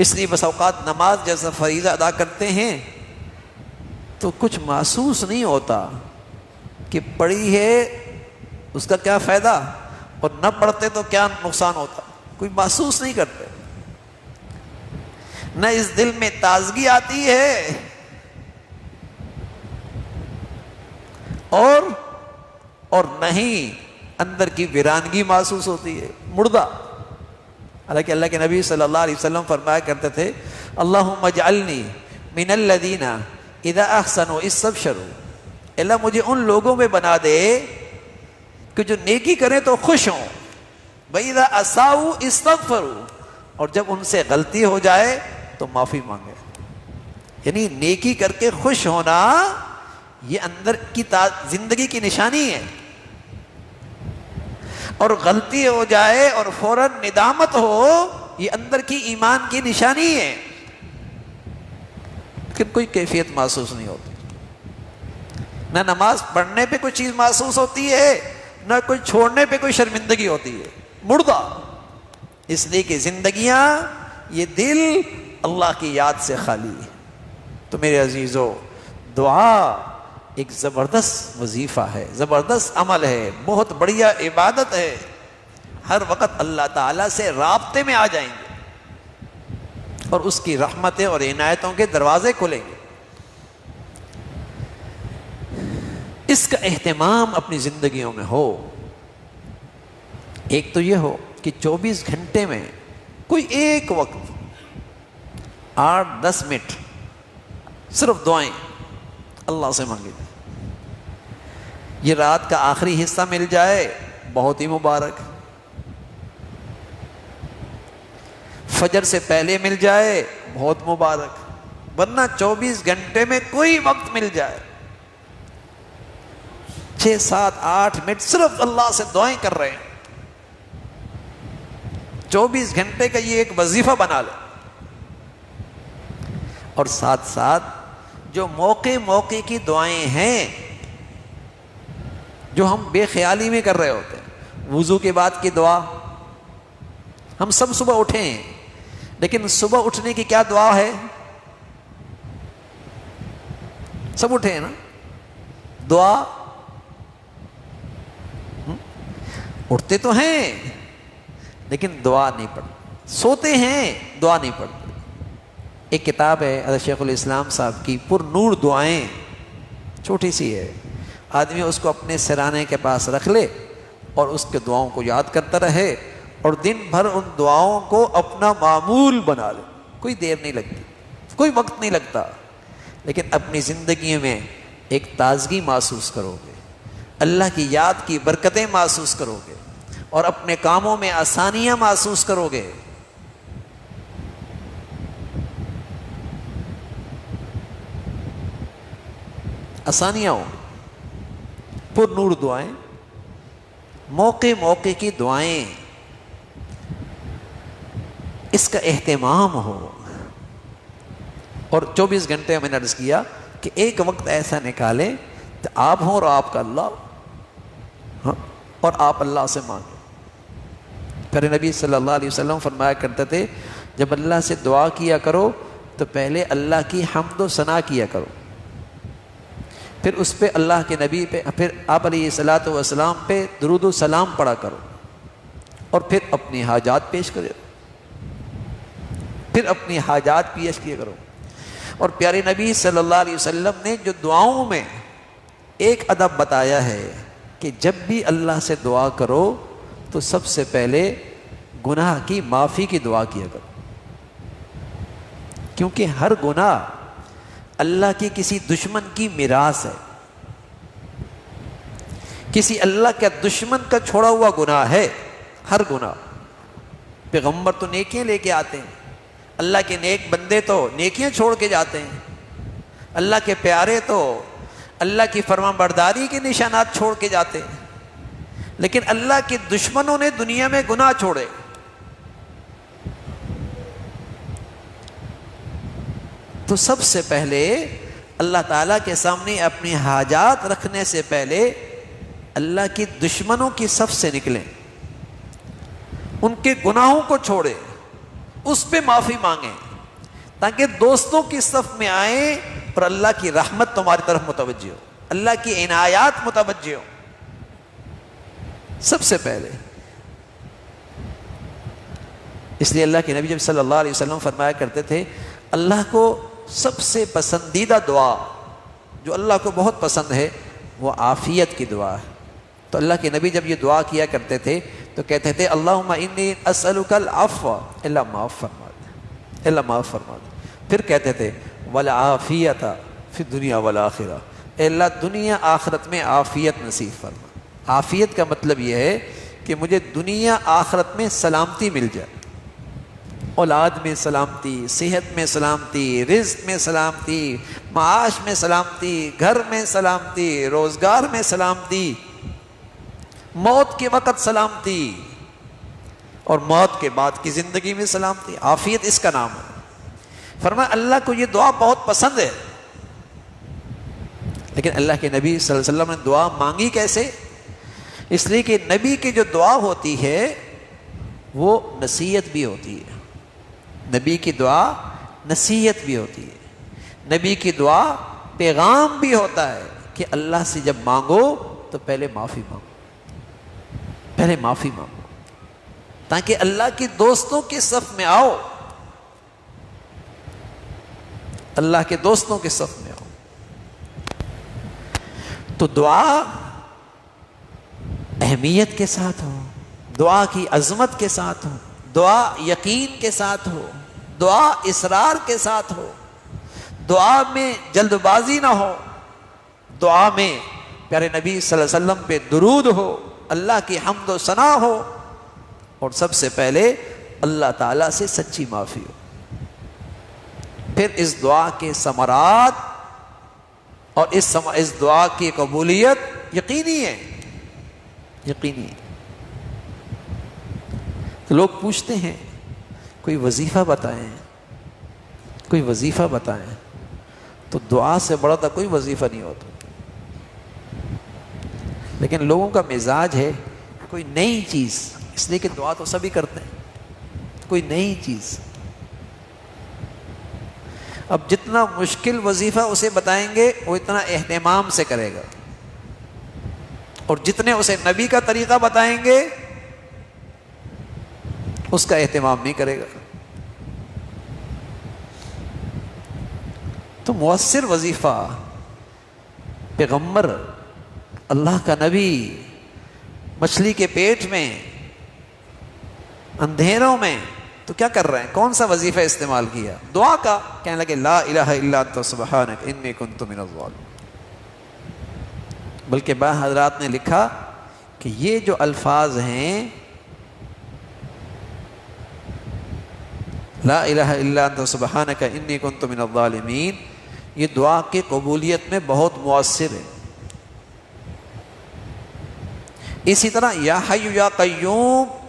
اس لیے بس اوقات نماز جیسا فریضہ ادا کرتے ہیں تو کچھ محسوس نہیں ہوتا کہ پڑھی ہے اس کا کیا فائدہ، اور نہ پڑھتے تو کیا نقصان ہوتا، کوئی محسوس نہیں کرتے۔ نہ اس دل میں تازگی آتی ہے اور نہ ہی اندر کی ویرانگی محسوس ہوتی ہے، مردہ۔ حالانکہ اللہ کے نبی صلی اللہ علیہ وسلم فرمایا کرتے تھے اللہم اجعلنی من الذین اذا احسنوا استبشروا، اللہ مجھے ان لوگوں میں بنا دے کہ جو نیکی کریں تو خوش ہوں، وَإِذَا أَسَاءُوا اسْتَغْفَرُوا، اور جب ان سے غلطی ہو جائے تو معافی مانگے۔ یعنی نیکی کر کے خوش ہونا یہ اندر کی زندگی کی نشانی ہے، اور غلطی ہو جائے اور فوراً ندامت ہو یہ اندر کی ایمان کی نشانی ہے، لیکن کوئی کیفیت محسوس نہیں ہوتی۔ نہ نماز پڑھنے پہ کوئی چیز محسوس ہوتی ہے، نہ کوئی چھوڑنے پہ کوئی شرمندگی ہوتی ہے، مردہ۔ اس لیے کہ زندگیاں، یہ دل اللہ کی یاد سے خالی ہے۔ تو میرے عزیزو، دعا ایک زبردست وظیفہ ہے، زبردست عمل ہے، بہت بڑھیا عبادت ہے۔ ہر وقت اللہ تعالیٰ سے رابطے میں آ جائیں گے اور اس کی رحمتیں اور عنایتوں کے دروازے کھلیں گے۔ اس کا اہتمام اپنی زندگیوں میں ہو۔ ایک تو یہ ہو کہ 24 گھنٹے میں کوئی ایک وقت 8-10 منٹ صرف دعائیں اللہ سے مانگے۔ یہ رات کا آخری حصہ مل جائے بہت ہی مبارک، فجر سے پہلے مل جائے بہت مبارک، ورنہ 24 گھنٹے میں کوئی وقت مل جائے 6-7-8 منٹ صرف اللہ سے دعائیں کر رہے ہیں، 24 گھنٹے کا یہ ایک وظیفہ بنا لیں۔ اور ساتھ ساتھ جو موقع کی دعائیں ہیں جو ہم بے خیالی میں کر رہے ہوتے ہیں، وضو کے بعد کی دعا، ہم سب صبح اٹھے ہیں لیکن صبح اٹھنے کی کیا دعا ہے؟ سب اٹھے ہیں نا، دعا اٹھتے تو ہیں لیکن دعا نہیں پڑھتے، سوتے ہیں دعا نہیں پڑھتے۔ ایک کتاب ہے حضرت شیخ الاسلام صاحب کی پر نور دعائیں، چھوٹی سی ہے، آدمی اس کو اپنے سرانے کے پاس رکھ لے اور اس کے دعاؤں کو یاد کرتا رہے اور دن بھر ان دعاؤں کو اپنا معمول بنا لے۔ کوئی دیر نہیں لگتی، کوئی وقت نہیں لگتا، لیکن اپنی زندگی میں ایک تازگی محسوس کرو گے، اللہ کی یاد کی برکتیں محسوس کرو گے اور اپنے کاموں میں آسانیاں محسوس کرو گے۔ آسانیاں ہوں، پر نور دعائیں، موقع کی دعائیں، اس کا اہتمام ہو۔ اور 24 گھنٹے میں نے عرض کیا کہ ایک وقت ایسا نکالیں کہ آپ ہوں اور آپ کا اللہ، ہاں، اور آپ اللہ سے مانگیں۔ پھر نبی صلی اللہ علیہ وسلم فرمایا کرتے تھے جب اللہ سے دعا کیا کرو تو پہلے اللہ کی حمد و ثنا کیا کرو، پھر اس پہ اللہ کے نبی پہ، پھر آپ علیہ الصلوۃ والسلام پہ درود و سلام پڑھا کرو، اور پھر اپنی حاجات پیش کرو، پھر اپنی حاجات پیش کیا کرو۔ اور پیارے نبی صلی اللہ علیہ وسلم نے جو دعاؤں میں ایک ادب بتایا ہے کہ جب بھی اللہ سے دعا کرو تو سب سے پہلے گناہ کی معافی کی دعا کیا کرو، کیونکہ ہر گناہ اللہ کی کسی دشمن کی میراث ہے، کسی اللہ کے دشمن کا چھوڑا ہوا گناہ ہے ہر گناہ۔ پیغمبر تو نیکیاں لے کے آتے ہیں، اللہ کے نیک بندے تو نیکیاں چھوڑ کے جاتے ہیں، اللہ کے پیارے تو اللہ کی فرما برداری کے نشانات چھوڑ کے جاتے ہیں، لیکن اللہ کے دشمنوں نے دنیا میں گناہ چھوڑے۔ تو سب سے پہلے اللہ تعالیٰ کے سامنے اپنی حاجات رکھنے سے پہلے اللہ کی دشمنوں کی صف سے نکلیں، ان کے گناہوں کو چھوڑیں، اس پہ معافی مانگیں، تاکہ دوستوں کی صف میں آئیں اور اللہ کی رحمت تمہاری طرف متوجہ ہو، اللہ کی عنایات متوجہ ہو۔ سب سے پہلے اس لیے اللہ کے نبی جب صلی اللہ علیہ وسلم فرمایا کرتے تھے اللہ کو سب سے پسندیدہ دعا جو اللہ کو بہت پسند ہے وہ عافیت کی دعا ہے۔ تو اللہ کے نبی جب یہ دعا کیا کرتے تھے تو کہتے تھے اللہم انی اسألک العفو، اللہ معاف فرما دے، اللہ معاف فرما دے۔ پھر کہتے تھے والعافیت فی الدنیا والآخرہ، اے اللہ دنیا آخرت میں عافیت نصیب فرما۔ عافیت کا مطلب یہ ہے کہ مجھے دنیا آخرت میں سلامتی مل جائے، اولاد میں سلامتی، صحت میں سلامتی، رزق میں سلامتی، معاش میں سلامتی، گھر میں سلامتی، روزگار میں سلامتی، موت کے وقت سلامتی، اور موت کے بعد کی زندگی میں سلامتی۔ عافیت اس کا نام ہے۔ فرمایا اللہ کو یہ دعا بہت پسند ہے، لیکن اللہ کے نبی صلی اللہ علیہ وسلم نے دعا مانگی کیسے؟ اس لیے کہ نبی کی جو دعا ہوتی ہے وہ نصیحت بھی ہوتی ہے، نبی کی دعا نصیحت بھی ہوتی ہے، نبی کی دعا پیغام بھی ہوتا ہے کہ اللہ سے جب مانگو تو پہلے معافی مانگو، پہلے معافی مانگو، تاکہ اللہ کی دوستوں کے صف میں آؤ، اللہ کے دوستوں کے صف میں آؤ۔ تو دعا اہمیت کے ساتھ ہو، دعا کی عظمت کے ساتھ ہو، دعا یقین کے ساتھ ہو، دعا اصرار کے ساتھ ہو، دعا میں جلد بازی نہ ہو، دعا میں پیارے نبی صلی اللہ علیہ وسلم پہ درود ہو، اللہ کی حمد و ثنا ہو، اور سب سے پہلے اللہ تعالیٰ سے سچی معافی ہو۔ پھر اس دعا کے ثمرات اور اس دعا کی قبولیت یقینی ہے، یقینی ہے۔ تو لوگ پوچھتے ہیں کوئی وظیفہ بتائیں، کوئی وظیفہ بتائیں، تو دعا سے بڑا تھا کوئی وظیفہ نہیں ہوتا، لیکن لوگوں کا مزاج ہے کوئی نئی چیز، اس لیے کہ دعا تو سبھی کرتے ہیں، کوئی نئی چیز۔ اب جتنا مشکل وظیفہ اسے بتائیں گے وہ اتنا اہتمام سے کرے گا، اور جتنے اسے نبی کا طریقہ بتائیں گے اس کا اہتمام نہیں کرے گا۔ تو مؤثر وظیفہ پیغمبر، اللہ کا نبی، مچھلی کے پیٹ میں، اندھیروں میں، تو کیا کر رہے ہیں؟ کون سا وظیفہ استعمال کیا؟ دعا کا، کہنے لگے لا الہ الا انت سبحانک انی کنت من الظالمین۔ بلکہ بعض حضرات نے لکھا کہ یہ جو الفاظ ہیں لا الہ الا انت سبحانک انی کنت من الظالمین، یہ دعا کی قبولیت میں بہت مؤثر ہے۔ اسی طرح یا حی یا قیوم،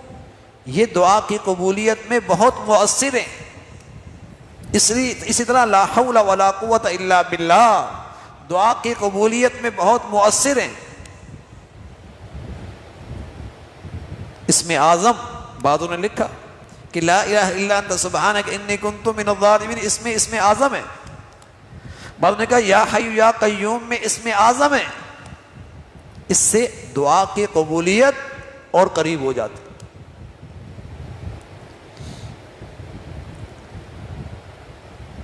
یہ دعا کی قبولیت میں بہت مؤثر ہے۔ اسی طرح لا حول ولا قوت الا باللہ، دعا کی قبولیت میں بہت مؤثر ہیں۔ اسم اعظم بعضوں نے لکھا کہ لا الہ الا انت سبحانک انی کنت من الظالمین، اس میں اسم اعظم ہے۔ بعض نے کہا یا حی یا قیوم میں اسم اعظم ہے، اس سے دعا کی قبولیت اور قریب ہو جاتی۔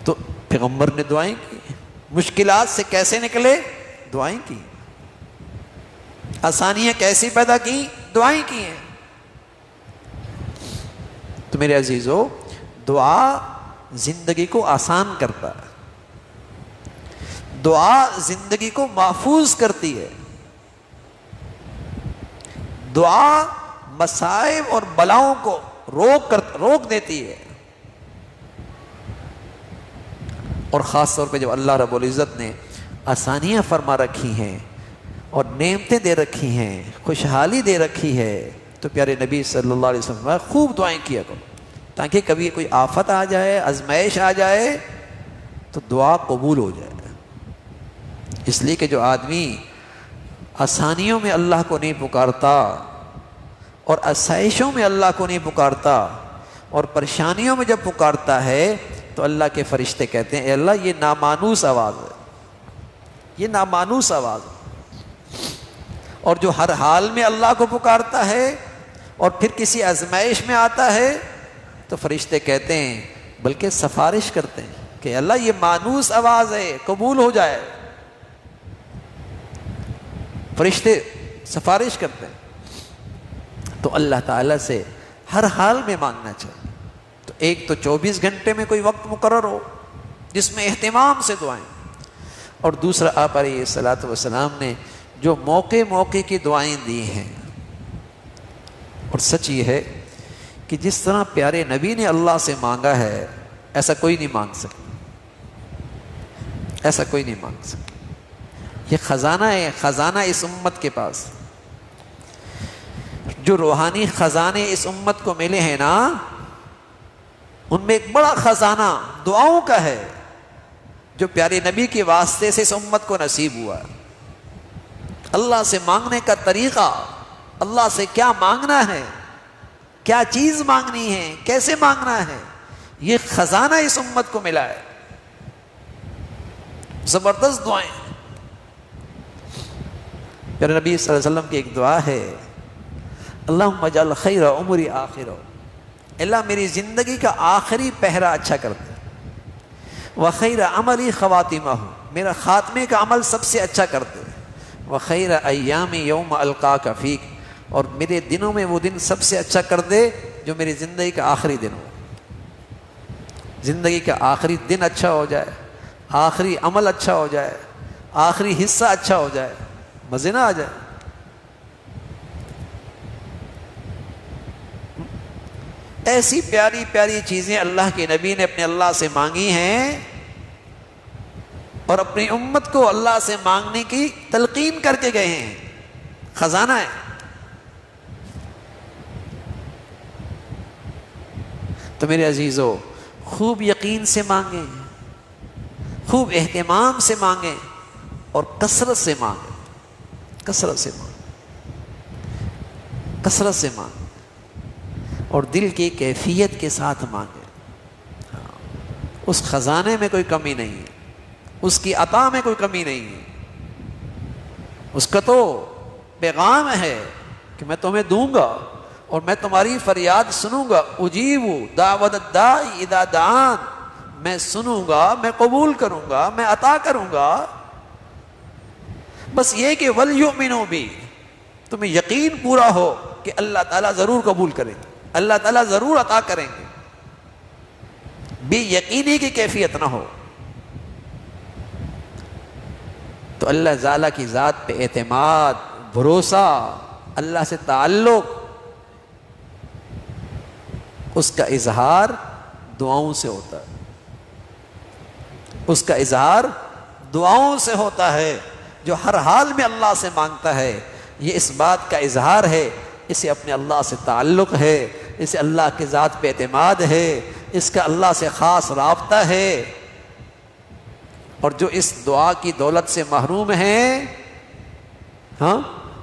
تو پیغمبر نے دعائیں کی، مشکلات سے کیسے نکلے؟ دعائیں کی، آسانیاں کیسی پیدا کی؟ دعائیں کی ہیں۔ تو میرے عزیزو، دعا زندگی کو آسان کرتا ہے، دعا زندگی کو محفوظ کرتی ہے، دعا مصائب اور بلاؤں کو روک دیتی ہے۔ اور خاص طور پہ جب اللہ رب العزت نے آسانیاں فرما رکھی ہیں اور نعمتیں دے رکھی ہیں، خوشحالی دے رکھی ہے، تو پیارے نبی صلی اللہ علیہ وسلم خوب دعائیں کیا کرو، تاکہ کبھی کوئی آفت آ جائے، آزمائش آ جائے تو دعا قبول ہو جائے۔ اس لیے کہ جو آدمی آسانیوں میں اللہ کو نہیں پکارتا اور آسائشوں میں اللہ کو نہیں پکارتا اور پریشانیوں میں جب پکارتا ہے تو اللہ کے فرشتے کہتے ہیں اے اللہ یہ نامانوس آواز ہے، یہ نامانوس آواز ہے۔ اور جو ہر حال میں اللہ کو پکارتا ہے اور پھر کسی آزمائش میں آتا ہے تو فرشتے کہتے ہیں، بلکہ سفارش کرتے ہیں کہ اللہ یہ مانوس آواز ہے، قبول ہو جائے۔ فرشتے سفارش کرتے ہیں۔ تو اللہ تعالیٰ سے ہر حال میں مانگنا چاہیے۔ تو ایک تو 24 گھنٹے میں کوئی وقت مقرر ہو جس میں اہتمام سے دعائیں، اور دوسرا آپ علیہ الصلوۃ والسلام نے جو موقع کی دعائیں دی ہیں۔ اور سچ یہ ہے کہ جس طرح پیارے نبی نے اللہ سے مانگا ہے ایسا کوئی نہیں مانگ سکتا، ایسا کوئی نہیں مانگ سکتا۔ یہ خزانہ ہے، خزانہ اس امت کے پاس، جو روحانی خزانے اس امت کو ملے ہیں نا، ان میں ایک بڑا خزانہ دعاؤں کا ہے جو پیارے نبی کے واسطے سے اس امت کو نصیب ہوا۔ اللہ سے مانگنے کا طریقہ، اللہ سے کیا مانگنا ہے، کیا چیز مانگنی ہے، کیسے مانگنا ہے، یہ خزانہ اس امت کو ملا ہے۔ زبردست دعائیں۔ پیارے نبی صلی اللہ علیہ وسلم کی ایک دعا ہے، اللہم اجعل خیر عمری آخرہ، اللہ میری زندگی کا آخری پہرا اچھا کر دے، وخیر عملی خواتمہ، میرا خاتمے کا عمل سب سے اچھا کر دے، وخیر ایام یوم القاک فیک، اور میرے دنوں میں وہ دن سب سے اچھا کر دے جو میری زندگی کا آخری دن ہو۔ زندگی کا آخری دن اچھا ہو جائے، آخری عمل اچھا ہو جائے، آخری حصہ اچھا ہو جائے، مزے نہ آ جائے۔ ایسی پیاری پیاری چیزیں اللہ کے نبی نے اپنے اللہ سے مانگی ہیں اور اپنی امت کو اللہ سے مانگنے کی تلقین کر کے گئے ہیں۔ خزانہ ہے۔ تو میرے عزیزو، خوب یقین سے مانگیں، خوب اہتمام سے مانگیں اور کثرت سے مانگیں، کثرت سے مانگیں، کثرت سے مانگیں، اور دل کی کیفیت کے ساتھ مانگیں۔ اس خزانے میں کوئی کمی نہیں ہے، اس کی عطا میں کوئی کمی نہیں ہے۔ اس کا تو پیغام ہے کہ میں تمہیں دوں گا اور میں تمہاری فریاد سنوں گا، اجیب دعوت الداعی اذا دعان، میں سنوں گا، میں قبول کروں گا، میں عطا کروں گا۔ بس یہ کہ وَلْيُؤْمِنُوا بِي، تمہیں یقین پورا ہو کہ اللہ تعالیٰ ضرور قبول کریں گے، اللہ تعالیٰ ضرور عطا کریں گے، بے یقینی کی کیفیت نہ ہو۔ تو اللہ تعالیٰ کی ذات پہ اعتماد، بھروسہ، اللہ سے تعلق، اس کا اظہار دعاؤں سے ہوتا ہے، اس کا اظہار دعاؤں سے ہوتا ہے۔ جو ہر حال میں اللہ سے مانگتا ہے یہ اس بات کا اظہار ہے، اسے اپنے اللہ سے تعلق ہے، اسے اللہ کی ذات پہ اعتماد ہے، اس کا اللہ سے خاص رابطہ ہے۔ اور جو اس دعا کی دولت سے محروم ہیں، ہاں،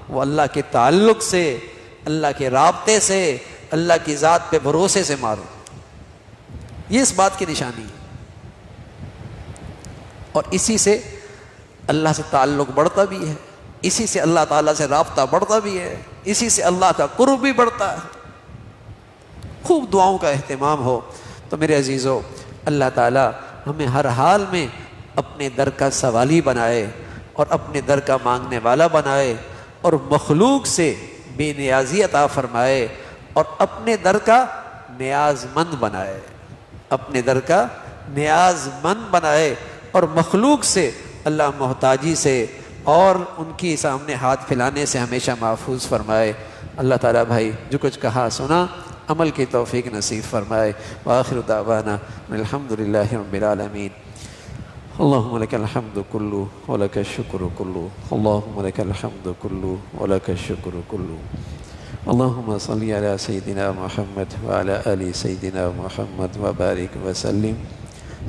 وہ اللہ کے تعلق سے، اللہ کے رابطے سے، اللہ کی ذات پہ بھروسے سے محروم۔ یہ اس بات کی نشانی ہے۔ اور اسی سے اللہ سے تعلق بڑھتا بھی ہے، اسی سے اللہ تعالیٰ سے رابطہ بڑھتا بھی ہے، اسی سے اللہ کا قرب بھی بڑھتا ہے۔ خوب دعاؤں کا اہتمام ہو۔ تو میرے عزیزو، اللہ تعالیٰ ہمیں ہر حال میں اپنے در کا سوالی بنائے اور اپنے در کا مانگنے والا بنائے، اور مخلوق سے بے نیازی عطا فرمائے اور اپنے در کا نیاز مند بنائے، اپنے در کا نیاز مند بنائے، اور مخلوق سے اللہ محتاجی سے اور ان کی سامنے ہاتھ پھیلانے سے ہمیشہ محفوظ فرمائے۔ اللہ تعالیٰ بھائی جو کچھ کہا سنا عمل کی توفیق نصیب فرمائے۔ وآخر دعوانا الحمدللہ رب العالمین۔ اللہم لک الحمد کلو ولک الشکر کلو، اللہم لک الحمد کلو ولک الشکر کلو، اللہم صلی علی سیدنا محمد وعلی آل سیدنا محمد وبارک وسلم۔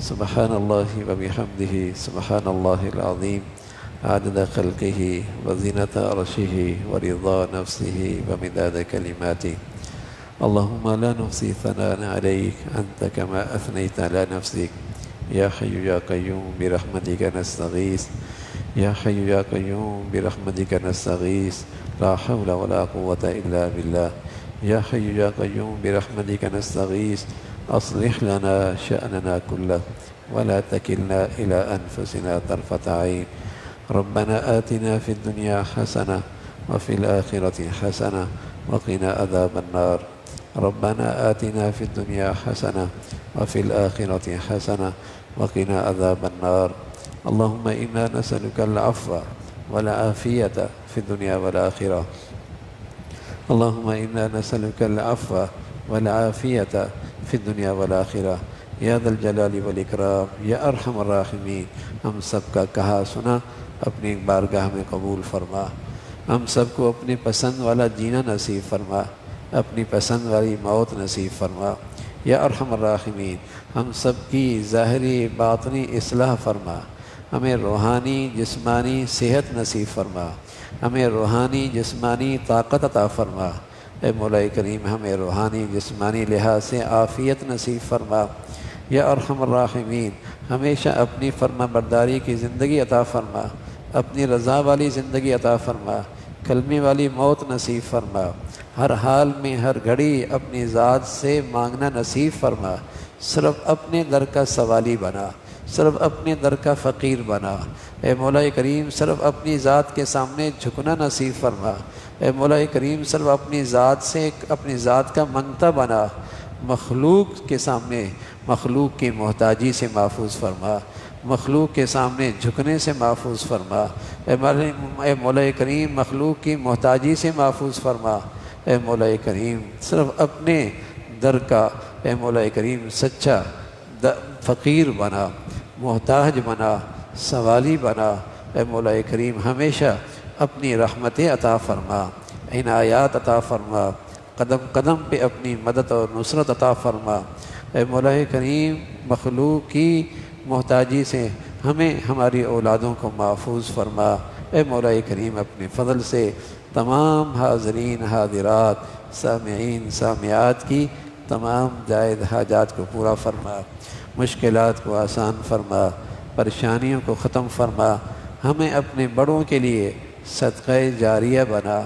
سبحان اللہ وبحمدہ، سبحان اللہ العظیم، عدد خلقہ وزینۃ عرشہ ورضا نفسہ ومداد کلماتہ۔ اللہم لا نحصی ثناء علیک انت کما اثنیت علی نفسک، یا حی یا قیوم برحمتک نستغیث، یا حی یا قیوم برحمتک نستغیث، لا حول ولا قوة الا باللہ، یا حی یا قیوم برحمتک نستغیث، اصلح لنا شأننا كله ولا تكلنا إلى أنفسنا طرفة عين، ربنا آتنا في الدنيا حسنة وفي الآخرة حسنة وقنا عذاب النار، ربنا آتنا في الدنيا حسنة وفي الآخرة حسنة وقنا عذاب النار، اللهم إنا نسألك العفو والعافية في الدنيا والآخرة، اللهم إنا نسألك العفو والعافية في الدنيا والآخرة، یا ذا الجلال والاکرام، یا ارحم الراحمین۔ ہم سب کا کہا سنا اپنی بارگاہ میں قبول فرما، ہم سب کو اپنی پسند والا جینا نصیب فرما، اپنی پسند والی موت نصیب فرما، یا ارحم الراحمین۔ ہم سب کی ظاہری باطنی اصلاح فرما، ہمیں روحانی جسمانی صحت نصیب فرما، ہمیں روحانی جسمانی طاقت عطا فرما، اے مولا کریم ہمیں روحانی جسمانی لحاظ سے عافیت نصیب فرما، یا ارحم الراحمین۔ ہمیشہ اپنی فرما برداری کی زندگی عطا فرما، اپنی رضا والی زندگی عطا فرما، کلمے والی موت نصیب فرما، ہر حال میں ہر گھڑی اپنی ذات سے مانگنا نصیب فرما، صرف اپنے در کا سوالی بنا، صرف اپنے در کا فقیر بنا، اے مولا کریم صرف اپنی ذات کے سامنے جھکنا نصیب فرما، اے مولا کریم صرف اپنی ذات سے اپنی ذات کا منگتا بنا، مخلوق کے سامنے مخلوق کی محتاجی سے محفوظ فرما، مخلوق کے سامنے جھکنے سے محفوظ فرما، اے مولا کریم مخلوق کی محتاجی سے محفوظ فرما، اے مولا کریم صرف اپنے در کا اے مولا کریم سچا فقیر بنا، محتاج بنا، سوالی بنا، اے مولا کریم ہمیشہ اپنی رحمتیں عطا فرما، عنایات عطا فرما، قدم قدم پہ اپنی مدد اور نصرت عطا فرما، اے مولا کریم مخلوق کی محتاجی سے ہمیں ہماری اولادوں کو محفوظ فرما، اے مولا کریم اپنے فضل سے تمام حاضرین حاضرات سامعین سامعات کی تمام جائز حاجات کو پورا فرما، مشکلات کو آسان فرما، پریشانیوں کو ختم فرما، ہمیں اپنے بڑوں کے لیے صدقہ جاریہ بنا،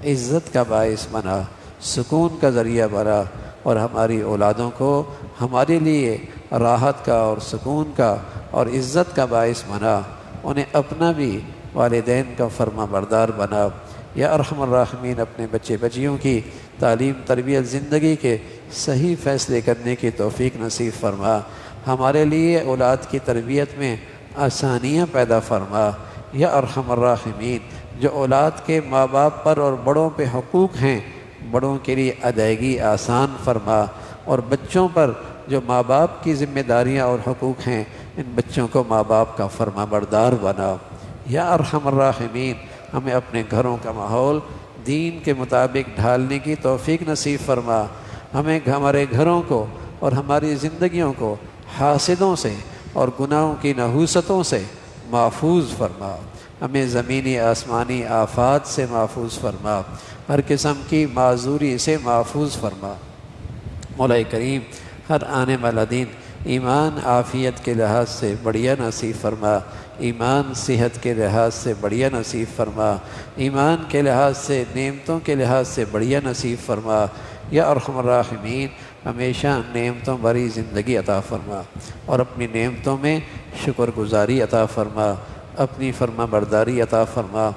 عزت کا باعث بنا، سکون کا ذریعہ بنا، اور ہماری اولادوں کو ہمارے لیے راحت کا اور سکون کا اور عزت کا باعث بنا، انہیں اپنا بھی والدین کا فرما بردار بنا، یا ارحم الراحمین اپنے بچے بچیوں کی تعلیم تربیت زندگی کے صحیح فیصلے کرنے کی توفیق نصیب فرما، ہمارے لیے اولاد کی تربیت میں آسانیاں پیدا فرما، یا ارحم الراحمین جو اولاد کے ماں باپ پر اور بڑوں پہ حقوق ہیں بڑوں کے لیے ادائیگی آسان فرما، اور بچوں پر جو ماں باپ کی ذمہ داریاں اور حقوق ہیں ان بچوں کو ماں باپ کا فرما بردار بنا، یا ارحم الراحمین ہمیں اپنے گھروں کا ماحول دین کے مطابق ڈھالنے کی توفیق نصیب فرما، ہمیں ہمارے گھروں کو اور ہماری زندگیوں کو حاسدوں سے اور گناہوں کی نحوستوں سے محفوظ فرما، ہمیں زمینی آسمانی آفات سے محفوظ فرما، ہر قسم کی معذوری سے محفوظ فرما، مولا کریم ہر آنے والا دن ایمان عافیت کے لحاظ سے بڑھیا نصیب فرما، ایمان صحت کے لحاظ سے بڑھیا نصیب فرما، ایمان کے لحاظ سے نعمتوں کے لحاظ سے بڑھیا نصیب فرما۔ یا ارحم الراحمین ہمیشہ نعمتوں بھری زندگی عطا فرما اور اپنی نعمتوں میں شکر گزاری عطا فرما، اپنی فرما برداری عطا فرما۔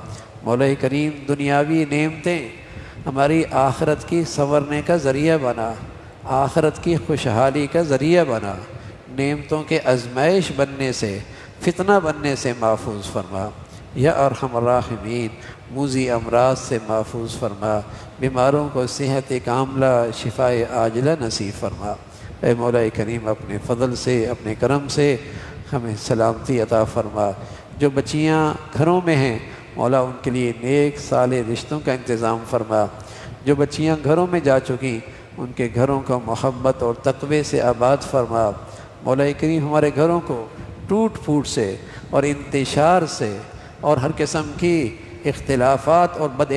مولا کریم دنیاوی نعمتیں ہماری آخرت کی سنورنے کا ذریعہ بنا، آخرت کی خوشحالی کا ذریعہ بنا، نعمتوں کے آزمائش بننے سے، فتنہ بننے سے محفوظ فرما۔ یا ارحم الراحمین موذی امراض سے محفوظ فرما، بیماروں کو صحت کاملہ شفاء عاجلہ نصیب فرما۔ اے مولا کریم اپنے فضل سے، اپنے کرم سے ہمیں سلامتی عطا فرما۔ جو بچیاں گھروں میں ہیں مولا ان کے لیے نیک صالح رشتوں کا انتظام فرما۔ جو بچیاں گھروں میں جا چکی ان کے گھروں کو محبت اور تقوی سے آباد فرما۔ مولا کریم ہمارے گھروں کو ٹوٹ پھوٹ سے اور انتشار سے اور ہر قسم کی اختلافات اور بد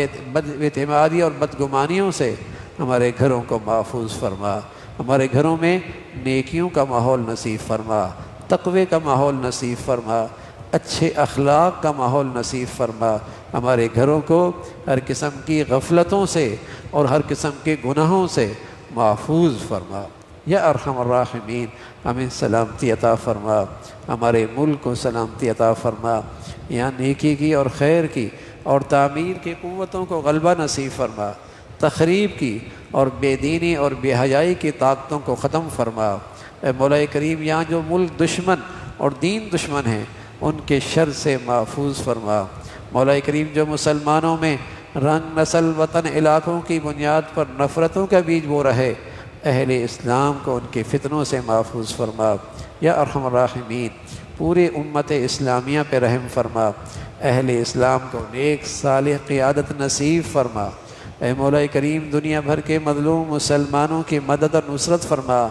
اعتمادی اور بدگمانیوں سے ہمارے گھروں کو محفوظ فرما۔ ہمارے گھروں میں نیکیوں کا ماحول نصیب فرما، تقوی کا ماحول نصیب فرما، اچھے اخلاق کا ماحول نصیب فرما۔ ہمارے گھروں کو ہر قسم کی غفلتوں سے اور ہر قسم کے گناہوں سے محفوظ فرما۔ یا ارحم الراحمین ہمیں سلامتی عطا فرما، ہمارے ملک کو سلامتی عطا فرما، یہاں نیکی کی اور خیر کی اور تعمیر کی قوتوں کو غلبہ نصیب فرما، تخریب کی اور بے دینی اور بے حیائی کی طاقتوں کو ختم فرما۔ اے مولا کریم یہاں جو ملک دشمن اور دین دشمن ہیں ان کے شر سے محفوظ فرما۔ مولا کریم جو مسلمانوں میں رنگ نسل وطن علاقوں کی بنیاد پر نفرتوں کا بیج بو رہے اہل اسلام کو ان کے فتنوں سے محفوظ فرما۔ یا ارحم الراحمین پوری امت اسلامیہ پہ رحم فرما، اہل اسلام کو نیک صالح قیادت نصیب فرما۔ اے مولا کریم دنیا بھر کے مظلوم مسلمانوں کی مدد اور نصرت فرما،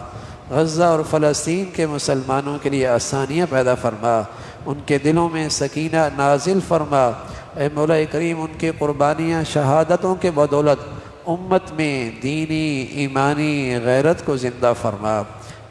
غزہ اور فلسطین کے مسلمانوں کے لیے آسانیاں پیدا فرما، ان کے دلوں میں سکینہ نازل فرما۔ اے مولا کریم ان کی قربانیاں شہادتوں کے بدولت امت میں دینی ایمانی غیرت کو زندہ فرما۔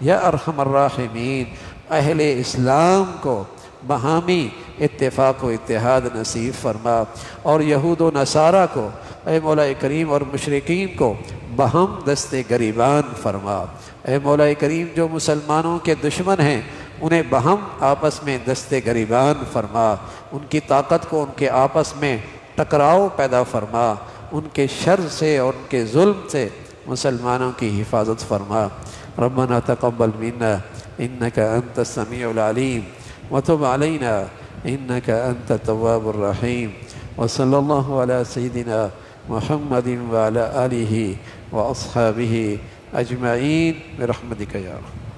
یا ارحم الراحمین اہل اسلام کو باہمی اتفاق و اتحاد نصیب فرما اور یہود و نصارہ کو اے مولا کریم اور مشرکین کو بہم دست گریبان فرما۔ اے مولا کریم جو مسلمانوں کے دشمن ہیں انہیں بہم آپس میں دست گریبان فرما، ان کی طاقت کو ان کے آپس میں ٹکراؤ پیدا فرما، ان کے شر سے اور ان کے ظلم سے مسلمانوں کی حفاظت فرما۔ ربنا تقبل منا انك انت السميع العليم وتب علينا انك انت التواب الرحيم وصلى الله على سيدنا محمد وعلى آله واصحابه اجمعين برحمتك يا رب۔